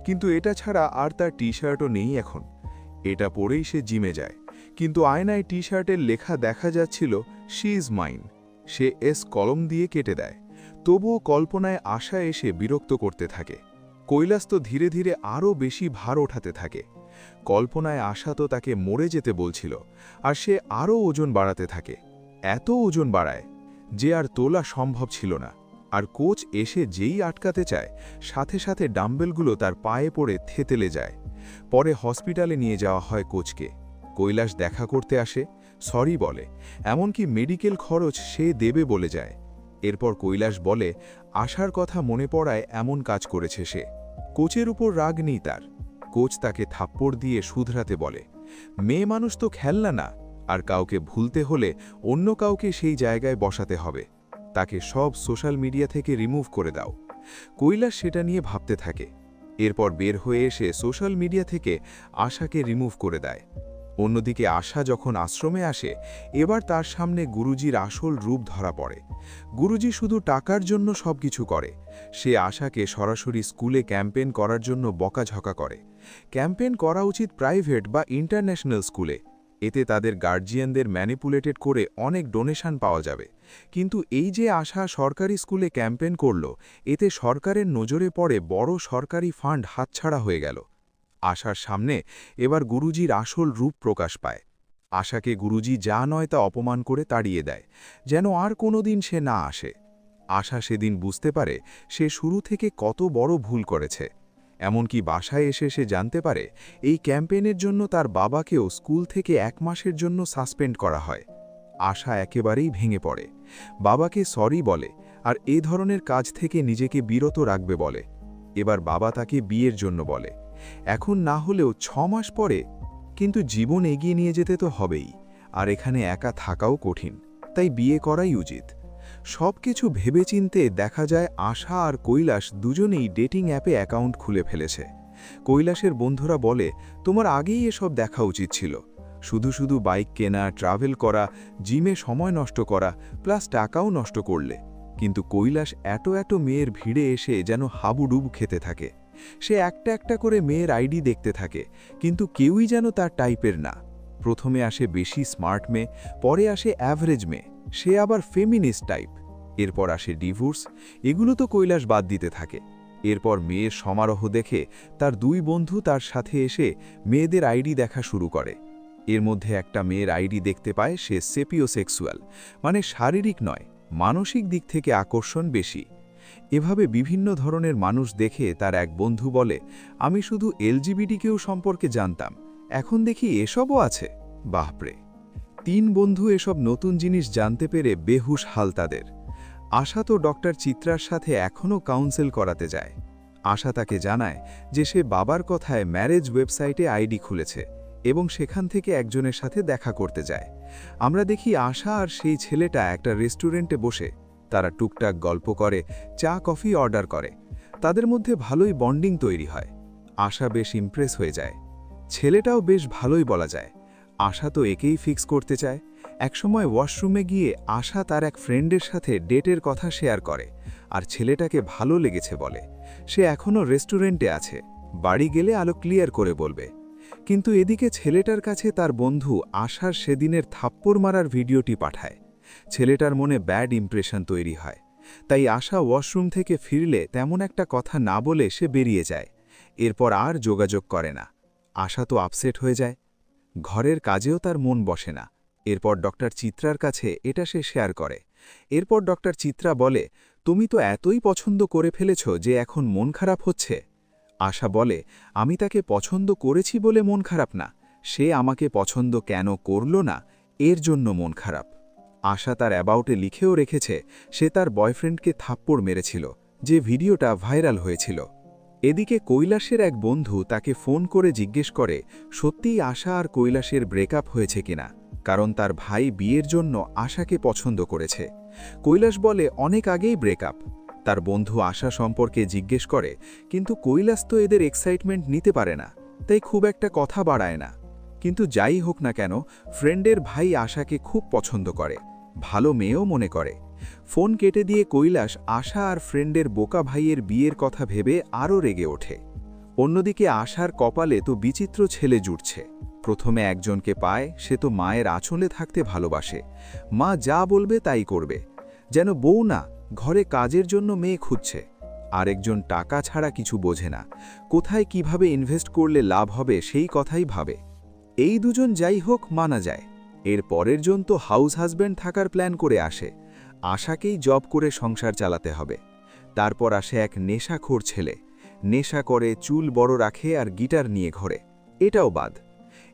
কিন্তু এটা ছাড়া আর তার টি শার্টও নেই এখন। এটা পরেই সে জিমে যায়, কিন্তু আয়নায় টি শার্টের লেখা দেখা যাচ্ছিল she is mine. Say S কলম দিয়ে কেটে দেয়, তবুও কল্পনায় আশা এসে বিরক্ত করতে থাকে। কৈলাস তো ধীরে ধীরে আরও বেশি ভার ওঠাতে থাকে। কল্পনায় আশা তো তাকে মরে যেতে বলছিল, আর সে আরও ওজন বাড়াতে থাকে। এত ওজন বাড়ায় যে আর তোলা সম্ভব ছিল না। আর কোচ এসে যেই আটকাতে চায় সাথে সাথে ডাম্বেলগুলো তার পায়ে পড়ে থেতলে যায়। পরে হসপিটালে নিয়ে যাওয়া হয় কোচকে। কৈলাস দেখা করতে আসে, সরি বলে, এমনকি মেডিকেল খরচ সে দেবে বলে যায়। এরপর কৈলাস বলে আশার কথা মনে পড়ায় এমন কাজ করেছে সে। কোচের উপর রাগ নেই তার। কোচ তাকে থাপ্পড় দিয়ে শুধরাতে বলে, মেয়ে মানুষ তো খেলনা না, আর কাউকে ভুলতে হলে অন্য কাউকে সেই জায়গায় বসাতে হবে। তাকে সব সোশ্যাল মিডিয়া থেকে রিমুভ করে দাও। কৈলাস সেটা নিয়ে ভাবতে থাকে। এরপর বের হয়ে এসে সোশ্যাল মিডিয়া থেকে আশাকে রিমুভ করে দেয়। অন্যদিকে আশা যখন আশ্রমে আসে, এবার তার সামনে গুরুজির আসল রূপ ধরা পড়ে। গুরুজি শুধু টাকার জন্য সবকিছু করে। সে আশাকে সরাসরি স্কুলে ক্যাম্পেইন করার জন্য বকাঝকা করে। ক্যাম্পেইন করা উচিত প্রাইভেট বা ইন্টারন্যাশনাল স্কুলে, এতে তাদের গার্জিয়ানদের ম্যানিপুলেটেড করে অনেক ডোনেশন পাওয়া যাবে। কিন্তু এই যে আশা সরকারি স্কুলে ক্যাম্পেইন করল, এতে সরকারের নজরে পড়ে বড় সরকারি ফান্ড হাতছাড়া হয়ে গেল। আশার সামনে এবার গুরুজির আসল রূপ প্রকাশ পায়। আশাকে গুরুজি যা নয় তা অপমান করে তাড়িয়ে দেয়, যেন আর কোনোদিন সে না আসে। আশা সেদিন বুঝতে পারে সে শুরু থেকে কত বড় ভুল করেছে। এমনকি বাসায় এসে সে জানতে পারে এই ক্যাম্পেইনের জন্য তার বাবাকেও স্কুল থেকে 1 মাসের জন্য সাসপেন্ড করা হয়। আশা একেবারেই ভেঙে পড়ে, বাবাকে সরি বলে আর এ ধরনের কাজ থেকে নিজেকে বিরত রাখবে বলে। এবার বাবা তাকে বিয়ের জন্য বলে, এখন না হলেও 6 মাস পরে। কিন্তু জীবন এগিয়ে নিয়ে যেতে তো হবেই, আর এখানে একা থাকাও কঠিন, তাই বিয়ে করাই উচিত। সব কিছু ভেবেচিন্তে দেখা যায় আশা আর কৈলাস দুজনেই ডেটিং অ্যাপে অ্যাকাউন্ট খুলে ফেলেছে। কৈলাসের বন্ধুরা বলে, তোমার আগেই এসব দেখা উচিত ছিল। শুধু শুধু বাইক কেনা, ট্রাভেল করা, জিমে সময় নষ্ট করা, প্লাস টাকাও নষ্ট করলে। কিন্তু কৈলাস এত মেয়ের ভিড়ে এসে যেন হাবুডুব খেতে থাকে। সে একটা একটা করে মেয়ের আইডি দেখতে থাকে, কিন্তু কেউই যেন তার টাইপের না। প্রথমে আসে বেশি স্মার্ট মেয়ে, পরে আসে অ্যাভারেজ মেয়ে, সে আবার ফেমিনিস্ট টাইপ। এরপর আসে ডিভোর্স, এগুলো তো কৈলাস বাদ দিতে থাকে। এরপর মেয়ের সমারোহ দেখে তার 2 বন্ধু তার সাথে এসে মেয়েদের আইডি দেখা শুরু করে। এর মধ্যে একটা মেয়ের আইডি দেখতে পায় সে সেপিওসেক্সুয়াল, মানে শারীরিক নয়, মানসিক দিক থেকে আকর্ষণ বেশি। এভাবে বিভিন্ন ধরনের মানুষ দেখে তার এক বন্ধু বলে, আমি শুধু এলজিবিটিকেও সম্পর্কে জানতাম, এখন দেখি এসবও আছে। বাপরে! 3 বন্ধু এসব নতুন জিনিস জানতে পেরে বেহুশ হাল তাদের। আশা তো ডক্টর চিত্রার সাথে এখনও কাউন্সেল করাতে যায়। আশা তাকে জানায় যে সে বাবার কথায় ম্যারেজ ওয়েবসাইটে আইডি খুলেছে এবং সেখান থেকে একজনের সাথে দেখা করতে যায়। আমরা দেখি আশা আর সেই ছেলেটা একটা রেস্টুরেন্টে বসে তারা টুকটাক গল্প করে, চা কফি অর্ডার করে। তাদের মধ্যে ভালোই বন্ডিং তৈরি হয়। আশা বেশ ইমপ্রেস হয়ে যায়। ছেলেটাও বেশ ভালোই বলা যায়। আশা তো একেই ফিক্স করতে চায়। একসময় ওয়াশরুমে গিয়ে আশা তার এক ফ্রেন্ডের সাথে ডেটের কথা শেয়ার করে, আর ছেলেটাকে ভালো লেগেছে বলে। সে এখনও রেস্টুরেন্টে আছে, বাড়ি গেলে আলো ক্লিয়ার করে বলবে। কিন্তু এদিকে ছেলেটার কাছে তার বন্ধু আশার সেদিনের থাপ্পড় মারার ভিডিওটি পাঠায়। ছেলেটার মনে ব্যাড ইমপ্রেশন তৈরি হয়। তাই আশা ওয়াশরুম থেকে ফিরলে তেমন একটা কথা না বলে সে বেরিয়ে যায়। এরপর আর যোগাযোগ করে না। আশা তো আপসেট হয়ে যায়। ঘরের কাজেও তার মন বসে না। এরপর ডক্টর চিত্রার কাছে এটা সে শেয়ার করে। এরপর ডক্টর চিত্রা বলে, তুমি তো এতই পছন্দ করে ফেলেছ যে এখন মন খারাপ হচ্ছে। আশা বলে, আমি তাকে পছন্দ করেছি বলে মন খারাপ না, সে আমাকে পছন্দ কেন করল না এর জন্য মন খারাপ। আশা তার অ্যাবাউটে লিখেও রেখেছে সে তার বয়ফ্রেন্ডকে থাপ্পড় মেরেছিল, যে ভিডিওটা ভাইরাল হয়েছিল। এদিকে কৈলাসের এক বন্ধু তাকে ফোন করে জিজ্ঞেস করে সত্যিই আশা আর কৈলাসের ব্রেকআপ হয়েছে কিনা, কারণ তার ভাই বিয়ের জন্য আশাকে পছন্দ করেছে। কৈলাস বলে অনেক আগেই ব্রেকআপ। তার বন্ধু আশা সম্পর্কে জিজ্ঞেস করে, কিন্তু কৈলাস তো এদের এক্সাইটমেন্ট নিতে পারে না, তাই খুব একটা কথা বাড়ায় না। কিন্তু যাই হোক না কেন, ফ্রেন্ডের ভাই আশাকে খুব পছন্দ করে, ভালো মেয়েও মনে করে। ফোন কেটে দিয়ে কৈলাস আশা আর ফ্রেন্ডের বোকা ভাইয়ের বিয়ের কথা ভেবে আরও রেগে ওঠে। অন্যদিকে আশার কপালে তো বিচিত্র ছেলে জুটছে। প্রথমে একজনকে পায়, সে তো মায়ের আঁচলে থাকতে ভালোবাসে, মা যা বলবে তাই করবে, যেন বউ না, ঘরে কাজের জন্য মেয়ে খুঁজছে। আরেকজন টাকা ছাড়া কিছু বোঝে না, কোথায় কিভাবে ইনভেস্ট করলে লাভ হবে সেই কথাই ভাবে। এই দুজন যাই হোক মানা যায়। এর পরের জন তো হাউস হাজব্যান্ড থাকার প্ল্যান করে আসে। আশাকেই জব করে সংসার চালাতে হবে। তারপর আসে এক নেশাখোর ছেলে, নেশা করে, চুল বড় রাখে আর গিটার নিয়ে ঘোরে, এটাও বাদ।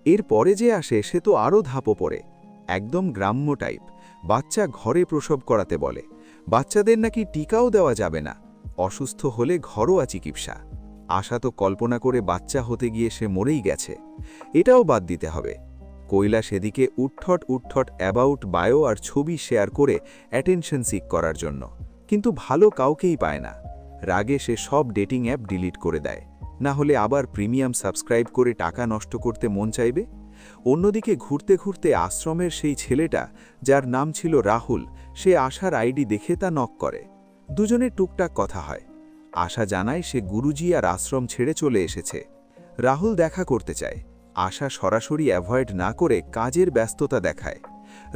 এর পরে যে আসে সে তো আরও ধাপও পড়ে, একদম গ্রাম্য টাইপ, বাচ্চা ঘরে প্রসব করাতে বলে, বাচ্চাদের নাকি টিকাও দেওয়া যাবে না, অসুস্থ হলে ঘরোয়া চিকিৎসা। আশা তো কল্পনা করে বাচ্চা হতে গিয়ে সে মরেই গেছে, এটাও বাদ দিতে হবে। কৈলাস এদিকে উঠঠট অ্যাবাউট বায়ো আর ছবি শেয়ার করে অ্যাটেনশন সিক করার জন্য, কিন্তু ভালো কাউকেই পায় না। রাগে সে সব ডেটিং অ্যাপ ডিলিট করে দেয়, না হলে আবার প্রিমিয়াম সাবস্ক্রাইব করে টাকা নষ্ট করতে মন চাইবে। অন্যদিকে ঘুরতে ঘুরতে আশ্রমের সেই ছেলেটা, যার নাম ছিল রাহুল, সে আশার আইডি দেখে তা নক করে। দুজনের টুকটাক কথা হয়। আশা জানায় সে গুরুজি আর আশ্রম ছেড়ে চলে এসেছে। রাহুল দেখা করতে চায়, আশা সরাসরি অ্যাভয়েড না করে কাজের ব্যস্ততা দেখায়।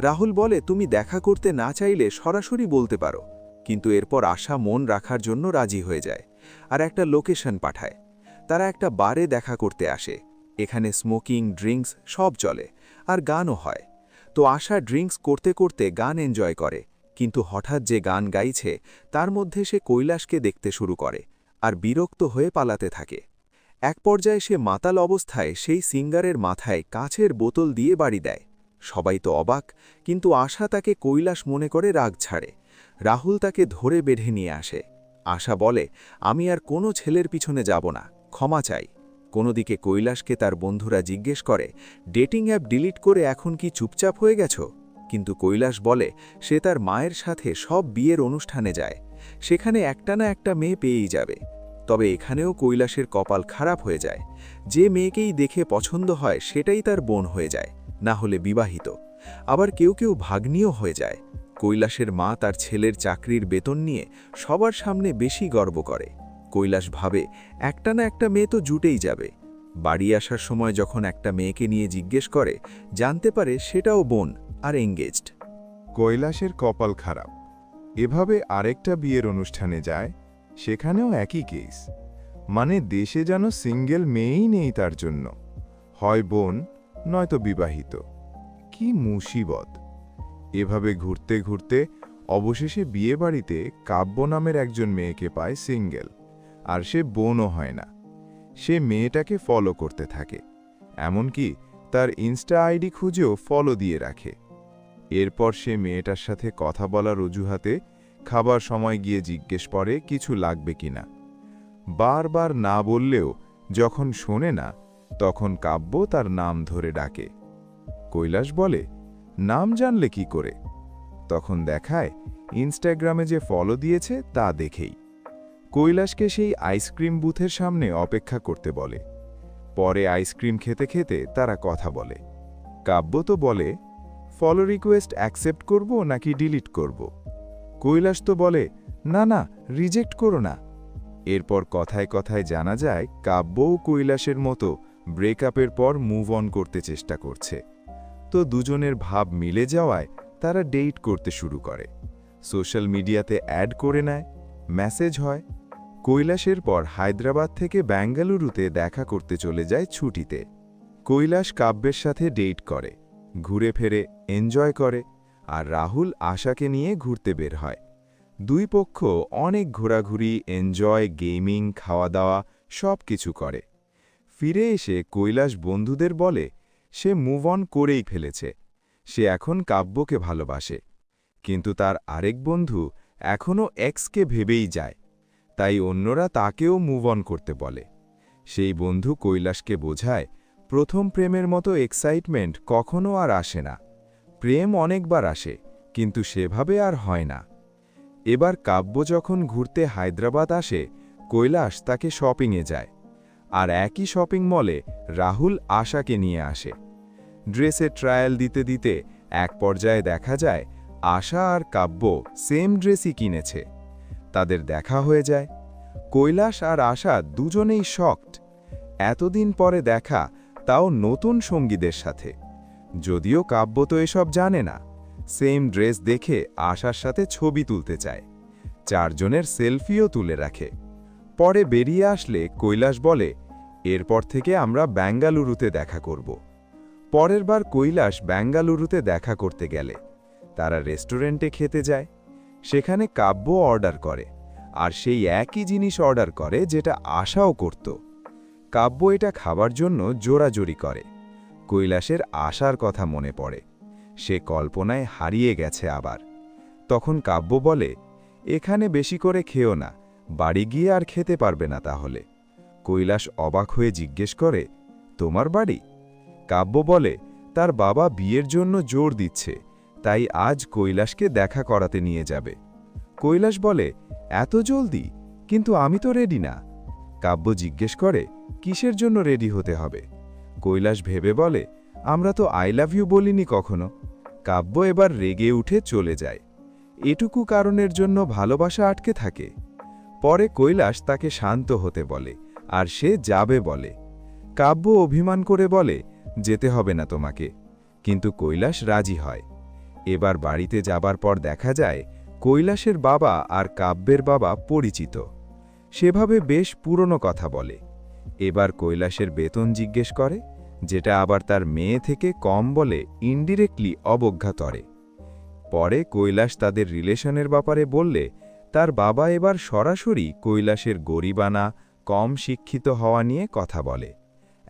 রাহুল বলে, তুমি দেখা করতে না চাইলে সরাসরি বলতে পারো, কিন্তু এরপর আশা মন রাখার জন্য রাজি হয়ে যায় আর একটা লোকেশন পাঠায়। তারা একটা বারে দেখা করতে আসে, এখানে স্মোকিং, ড্রিঙ্কস সব চলে আর গানও হয়। তো আশা ড্রিঙ্কস করতে করতে গান এনজয় করে, কিন্তু হঠাৎ যে গান গাইছে তার মধ্যে সে কৈলাসকে দেখতে শুরু করে আর বিরক্ত হয়ে পালাতে থাকে। এক পর্যায়ে সে মাতাল অবস্থায় সেই সিঙ্গারের মাথায় কাঁচের বোতল দিয়ে বাড়ি দেয়। সবাই তো অবাক, কিন্তু আশা তাকে কৈলাস মনে করে রাগ ছাড়ে। রাহুল তাকে ধরে বেঁধে নিয়ে আসে। আশা বলে, আমি আর কোনো ছেলের পিছনে যাব না, ক্ষমা চাই। কোনোদিকে কৈলাসকে তার বন্ধুরা জিজ্ঞেস করে, ডেটিং অ্যাপ ডিলিট করে এখন কি চুপচাপ হয়ে গেছো? কিন্তু কৈলাস বলে সে তার মায়ের সাথে সব বিয়ের অনুষ্ঠানে যায়, সেখানে একটা না একটা মেয়ে পেয়েই যাবে। তবে এখানেও কৈলাসের কপাল খারাপ হয়ে যায়, যে মেয়েকেই দেখে পছন্দ হয় সেটাই তার বোন হয়ে যায়, না হলে বিবাহিত। আবার কেউ কেউ ভাগ্নিও হয়ে যায়। কৈলাসের মা তার ছেলের চাকরির বেতন নিয়ে সবার সামনে বেশি গর্ব করে। কৈলাস ভাবে একটা না একটা মেয়ে তো জুটেই যাবে। বাড়ি আসার সময় যখন একটা মেয়েকে নিয়ে জিজ্ঞেস করে, জানতে পারে সেটাও বোন আর এঙ্গেজড। কৈলাসের কপাল খারাপ। এভাবে আরেকটা বিয়ের অনুষ্ঠানে যায়, সেখানেও একই কেস, মানে দেশে যেন সিঙ্গেল মেয়েই নেই তার জন্য, হয় বোন নয়তো বিবাহিত। কি মুসিবত! এভাবে ঘুরতে ঘুরতে অবশেষে বিয়েবাড়িতে কাব্য নামের একজন মেয়েকে পায় সিঙ্গেল, আর সে বোনও হয় না। সে মেয়েটাকে ফলো করতে থাকে, এমনকি তার ইনস্টা আইডি খুঁজেও ফলো দিয়ে রাখে। এরপর সে মেয়েটার সাথে কথা বলার অজুহাতে খাবার সময় গিয়ে জিজ্ঞেস করে কিছু লাগবে কিনা। বারবার না বললেও যখন শোনে না, তখন কাব্য তার নাম ধরে ডাকে। কৈলাস বলে, নাম জানলে কি করে? তখন দেখায় ইনস্টাগ্রামে যে ফলো দিয়েছে তা দেখেই। কৈলাসকে সেই আইসক্রিম বুথের সামনে অপেক্ষা করতে বলে। পরে আইসক্রিম খেতে খেতে তারা কথা বলে। কাব্য তো বলে, ফলো রিকোয়েস্ট অ্যাকসেপ্ট করব নাকি ডিলিট করব? কৈলাস তো বলে, না না, রিজেক্ট করো না। এরপর কথায় কথায় জানা যায় কাব্যও কৈলাসের মতো ব্রেকআপের পর মুভ অন করতে চেষ্টা করছে। তো দুজনের ভাব মিলে যাওয়ায় তারা ডেট করতে শুরু করে, সোশ্যাল মিডিয়াতে অ্যাড করে নেয়, মেসেজ হয়। কৈলাসের পর হায়দ্রাবাদ থেকে বেঙ্গালুরুতে দেখা করতে চলে যায় ছুটিতে। কৈলাস কাব্যের সাথে ডেট করে, ঘুরে ফেরে, এনজয় করে, আর রাহুল আশাকে নিয়ে ঘুরতে বের হয়। দুই পক্ষ অনেক ঘোরাঘুরি, এনজয়, গেমিং, খাওয়া দাওয়া সব কিছু করে। ফিরে এসে কৈলাস বন্ধুদের বলে সে মুভ অন করেই ফেলেছে, সে এখন কাব্যকে ভালোবাসে। কিন্তু তার আরেক বন্ধু এখনও এক্সকে ভেবেই যায়, তাই অন্যরা তাকেও মুভ অন করতে বলে। সেই বন্ধু কৈলাসকে বোঝায়, প্রথম প্রেমের মতো এক্সাইটমেন্ট কখনো আর আসে না। প্রেম অনেকবার আসে, কিন্তু সেভাবে আর হয় না। এবার কাব্য যখন ঘুরতে হায়দ্রাবাদ আসে, কৈলাস তাকে শপিংয়ে যায়, আর একই শপিং মলে রাহুল আশাকে নিয়ে আসে। ড্রেসের ট্রায়াল দিতে দিতে এক পর্যায়ে দেখা যায় আশা আর কাব্য সেম ড্রেসই কিনেছে। তাদের দেখা হয়ে যায়। কৈলাস আর আশা দুজনেই শকড। এতদিন পরে দেখা, তাও নতুন সঙ্গীদের সাথে। যদিও কাব্য তো এসব জানে না। সেম ড্রেস দেখে আশার সাথে ছবি তুলতে চায়, চারজনের সেলফিও তুলে রাখে। পরে বেরিয়ে আসলে কৈলাস বলে, এরপর থেকে আমরা বেঙ্গালুরুতে দেখা করব। পরের বার কৈলাস বেঙ্গালুরুতে দেখা করতে গেলে তারা রেস্টুরেন্টে খেতে যায়। সেখানে কাব্য অর্ডার করে, আর সেই একই জিনিস অর্ডার করে যেটা আশাও করত। কাব্য এটা খাবার জন্য জোরাজোরি করে। কৈলাসের আশার কথা মনে পড়ে। সে কল্পনায় হারিয়ে গেছে আবার। তখন কাব্য বলে, এখানে বেশি করে খেও না, বাড়ি গিয়ে আর খেতে পারবে না তাহলে। কৈলাস অবাক হয়ে জিজ্ঞেস করে, তোমার বাড়ি? কাব্য বলে, তার বাবা বিয়ের জন্য জোর দিচ্ছে, তাই আজ কৈলাসকে দেখা করাতে নিয়ে যাবে। কৈলাস বলে, এত জলদি? কিন্তু আমি তো রেডি না। কাব্য জিজ্ঞেস করে, কিসের জন্য রেডি হতে হবে? কৈলাস ভেবে বলে, আমরা তো আই লাভ ইউ বলিনি কখনো। কাব্য এবার রেগে উঠে চলে যায়। এটুকু কারণের জন্য ভালোবাসা আটকে থাকে? পরে কৈলাস তাকে শান্ত হতে বলে, আর সে যাবে বলে। কাব্য অভিমান করে বলে, যেতে হবে না তোমাকে। কিন্তু কৈলাস রাজি হয়। এবার বাড়িতে যাবার পর দেখা যায় কৈলাসের বাবা আর কাব্যের বাবা পরিচিত। সেভাবে বেশ পুরনো কথা বলে। এবার কৈলাসের বেতন জিজ্ঞেস করে, যেটা আবার তার মেয়ে থেকে কম বলে ইনডিরেক্টলি অবজ্ঞা করে। পরে কৈলাস তাদের রিলেশনের ব্যাপারে বললে তার বাবা এবার সরাসরি কৈলাসের গরিবানা, কম শিক্ষিত হওয়া নিয়ে কথা বলে।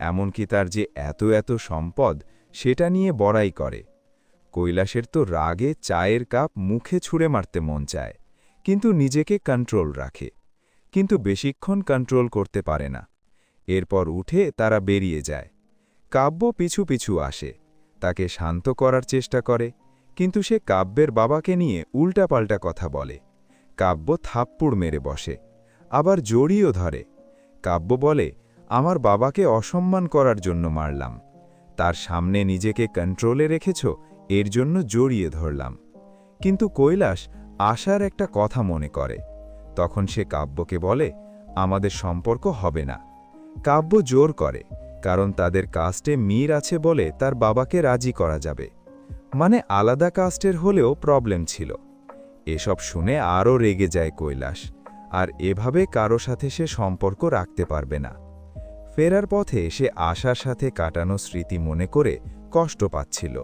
এমনকি তার যে এত এত সম্পদ সেটা নিয়ে বড়াই করে। কৈলাসের তো রাগে চায়ের কাপ মুখে ছুঁড়ে মারতে মন চায়, কিন্তু নিজেকে কন্ট্রোল রাখে। কিন্তু বেশিক্ষণ কন্ট্রোল করতে পারে না। এরপর উঠে তারা বেরিয়ে যায়। কাব্য পিছু পিছু আসে, তাকে শান্ত করার চেষ্টা করে, কিন্তু সে কাব্যের বাবাকে নিয়ে উল্টাপাল্টা কথা বলে। কাব্য থাপ্পড় মেরে বসে, আবার জড়িয়েও ধরে। কাব্য বলে, আমার বাবাকে অসম্মান করার জন্য মারলাম, তার সামনে নিজেকে কন্ট্রোলে রেখেছ, এর জন্য জড়িয়ে ধরলাম। কিন্তু কৈলাস আশার একটা কথা মনে করে। তখন সে কাব্যকে বলে, আমাদের সম্পর্ক হবে না। কাব্য জোর করে, কারণ তাদের কাস্টে মির আছে বলে তার বাবাকে রাজি করা যাবে। মানে আলাদা কাস্টের হলেও প্রবলেম ছিল। এসব শুনে আরও রেগে যায় কৈলাস, আর এভাবে কারো সাথে সে সম্পর্ক রাখতে পারবে না। ফেরার পথে সে আশার সাথে কাটানো স্মৃতি মনে করে কষ্ট পাচ্ছিল।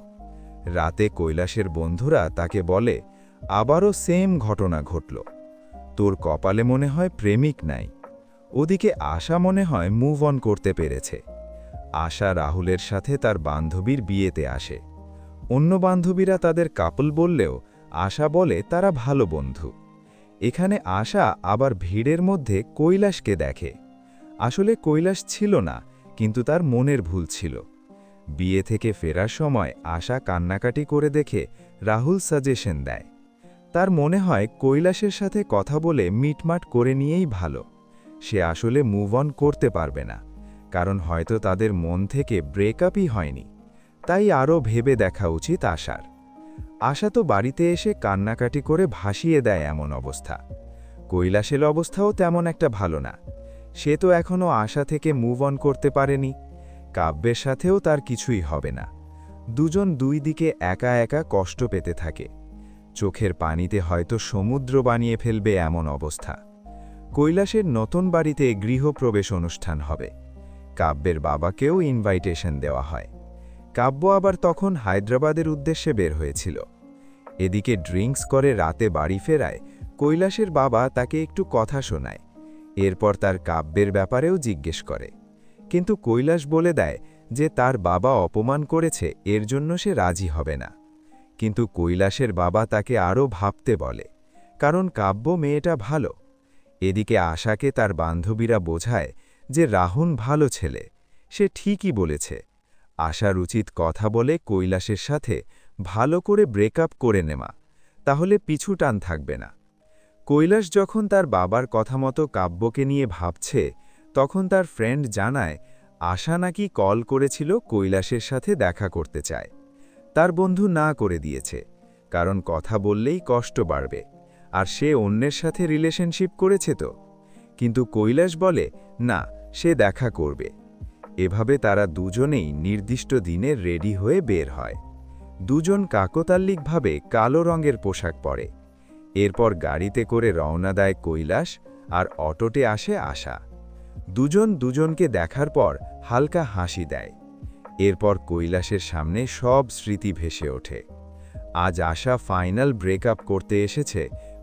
রাতে কৈলাসের বন্ধুরা তাকে বলে, আবারও সেম ঘটনা ঘটল। তোর কপালে মনে হয় প্রেমিক নাই। ওদিকে আশা মনে হয় মুভ অন করতে পেরেছে। আশা রাহুলের সাথে তার বান্ধবীর বিয়েতে আসে। অন্য বান্ধবীরা তাদের কাপল বললেও আশা বলে তারা ভালো বন্ধু। এখানে আশা আবার ভিড়ের মধ্যে কৈলাসকে দেখে। আসলে কৈলাস ছিল না, কিন্তু তার মনের ভুল ছিল। বিয়ে থেকে ফেরার সময় আশা কান্নাকাটি করে দেখে রাহুল সাজেশন দেয়। তার মনে হয় কৈলাসের সাথে কথা বলে মিটমাট করে নিয়েই ভালো। সে আসলে মুভ অন করতে পারবে না, কারণ হয়তো তাদের মন থেকে ব্রেকআপই হয়নি। তাই আরও ভেবে দেখা উচিত আশার। আশা তো বাড়িতে এসে কান্নাকাটি করে ভাসিয়ে দেয় এমন অবস্থা। কৈলাসের অবস্থাও তেমন একটা ভালো না। সে তো এখনও আশা থেকে মুভ অন করতে পারেনি। কাব্যের সাথেও তার কিছুই হবে না। দুজন দুই দিকে একা একা কষ্ট পেতে থাকে। চোখের পানিতে হয়তো সমুদ্র বানিয়ে ফেলবে এমন অবস্থা। কৈলাসের নতুন বাড়িতে গৃহপ্রবেশ অনুষ্ঠান হবে। কাব্যের বাবাকেও ইনভাইটেশন দেওয়া হয়। কাব্য আবার তখন হায়দ্রাবাদের উদ্দেশ্যে বের হয়েছিল। এদিকে ড্রিঙ্কস করে রাতে বাড়ি ফেরায় কৈলাসের বাবা তাকে একটু কথা শোনায়। এরপর তার কাব্যের ব্যাপারেও জিজ্ঞেস করে, কিন্তু কৈলাস বলে দেয় যে তার বাবা অপমান করেছে, এর জন্য সে রাজি হবে না। কিন্তু কৈলাসের বাবা তাকে আরও ভাবতে বলে, কারণ কাব্য মেয়েটা ভালো। এদিকে আশাকে তার বান্ধবীরা বোঝায় যে রাহুল ভালো ছেলে, সে ঠিকই বলেছে। আশার উচিত কথা বলে কৈলাসের সাথে ভালো করে ব্রেকআপ করে নেওয়া, তাহলে পিছু টান থাকবে না। কৈলাস যখন তার বাবার কথা মতো কাব্যকে নিয়ে ভাবছে, তখন তার ফ্রেন্ড জানায় আশা নাকি কল করেছিল কৈলাসের সাথে দেখা করতে চায়। তার বন্ধু না করে দিয়েছে, কারণ কথা বললেই কষ্ট বাড়বে, আর সে অন্যের সাথে রিলেশনশিপ করেছে তো। কিন্তু কৈলাস বলে না, সে দেখা করবে। এভাবে তারা দুজনেই নির্দিষ্ট দিনে রেডি হয়ে বের হয়। দুজন কাকতাল্লিকভাবে কালো রঙের পোশাক পরে। এরপর গাড়িতে করে রওনা দেয় কৈলাস, আর অটোতে আসে আশা। দুজন দুজনকে দেখার পর হালকা হাসি দেয়। এরপর কৈলাসের সামনে সব স্মৃতি ভেসে ওঠে। আজ আশা ফাইনাল ব্রেকআপ করতে এসেছে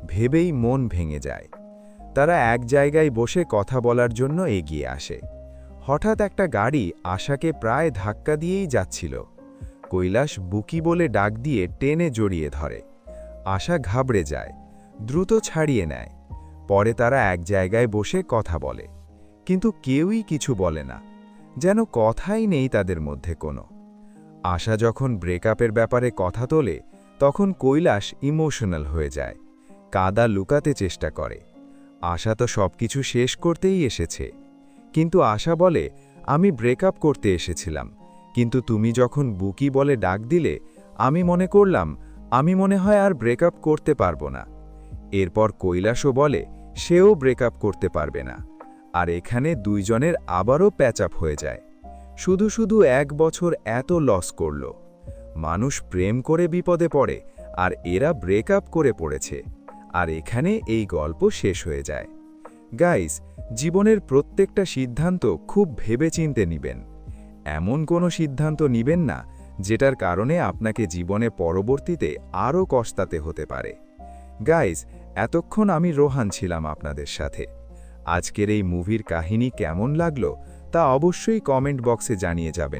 ভেবেই মন ভেঙে যায়। তারা এক জায়গায় বসে কথা বলার জন্য এগিয়ে আসে। হঠাৎ একটা গাড়ি আশাকে প্রায় ধাক্কা দিয়েই যাচ্ছিল। কৈলাস বুকি বলে ডাক দিয়ে টেনে জড়িয়ে ধরে। আশা ঘাবড়ে যায়, দ্রুত ছাড়িয়ে নেয়। পরে তারা এক জায়গায় বসে কথা বলে, কিন্তু কেউই কিছু বলে না, যেন কথাই নেই তাদের মধ্যে কোনো। আশা যখন ব্রেকআপের ব্যাপারে কথা তোলে, তখন কৈলাস ইমোশনাল হয়ে যায়, কাদা লুকাতে চেষ্টা করে। আশা তো সবকিছু শেষ করতেই এসেছে, কিন্তু আশা বলে, আমি ব্রেকআপ করতে এসেছিলাম, কিন্তু তুমি যখন বুকি বলে ডাক দিলে, আমি মনে করলাম আমি মনে হয় আর ব্রেকআপ করতে পারবো না। এরপর কৈলাসও বলে সেও ব্রেকআপ করতে পারবে না। আর এখানে দুইজনের আবারও প্যাচ আপ হয়ে যায়। শুধু শুধু 1 বছর এত লস করল। মানুষ প্রেম করে বিপদে পড়ে, আর এরা ব্রেকআপ করে পড়েছে। আর এখানে এই গল্প শেষ হয়ে যায়। গাইস, জীবনের প্রত্যেকটা সিদ্ধান্ত খুব ভেবেচিন্তে নেবেন। এমন কোনো সিদ্ধান্ত নেবেন না যেটার কারণে আপনাকে জীবনে পরবর্তীতে আরও কষ্টাতে হতে পারে। গাইস, এতক্ষণ আমি রোহান ছিলাম আপনাদের সাথে। আজকের এই মুভির কাহিনী কেমন লাগলো তা অবশ্যই কমেন্ট বক্সে জানিয়ে যাবেন।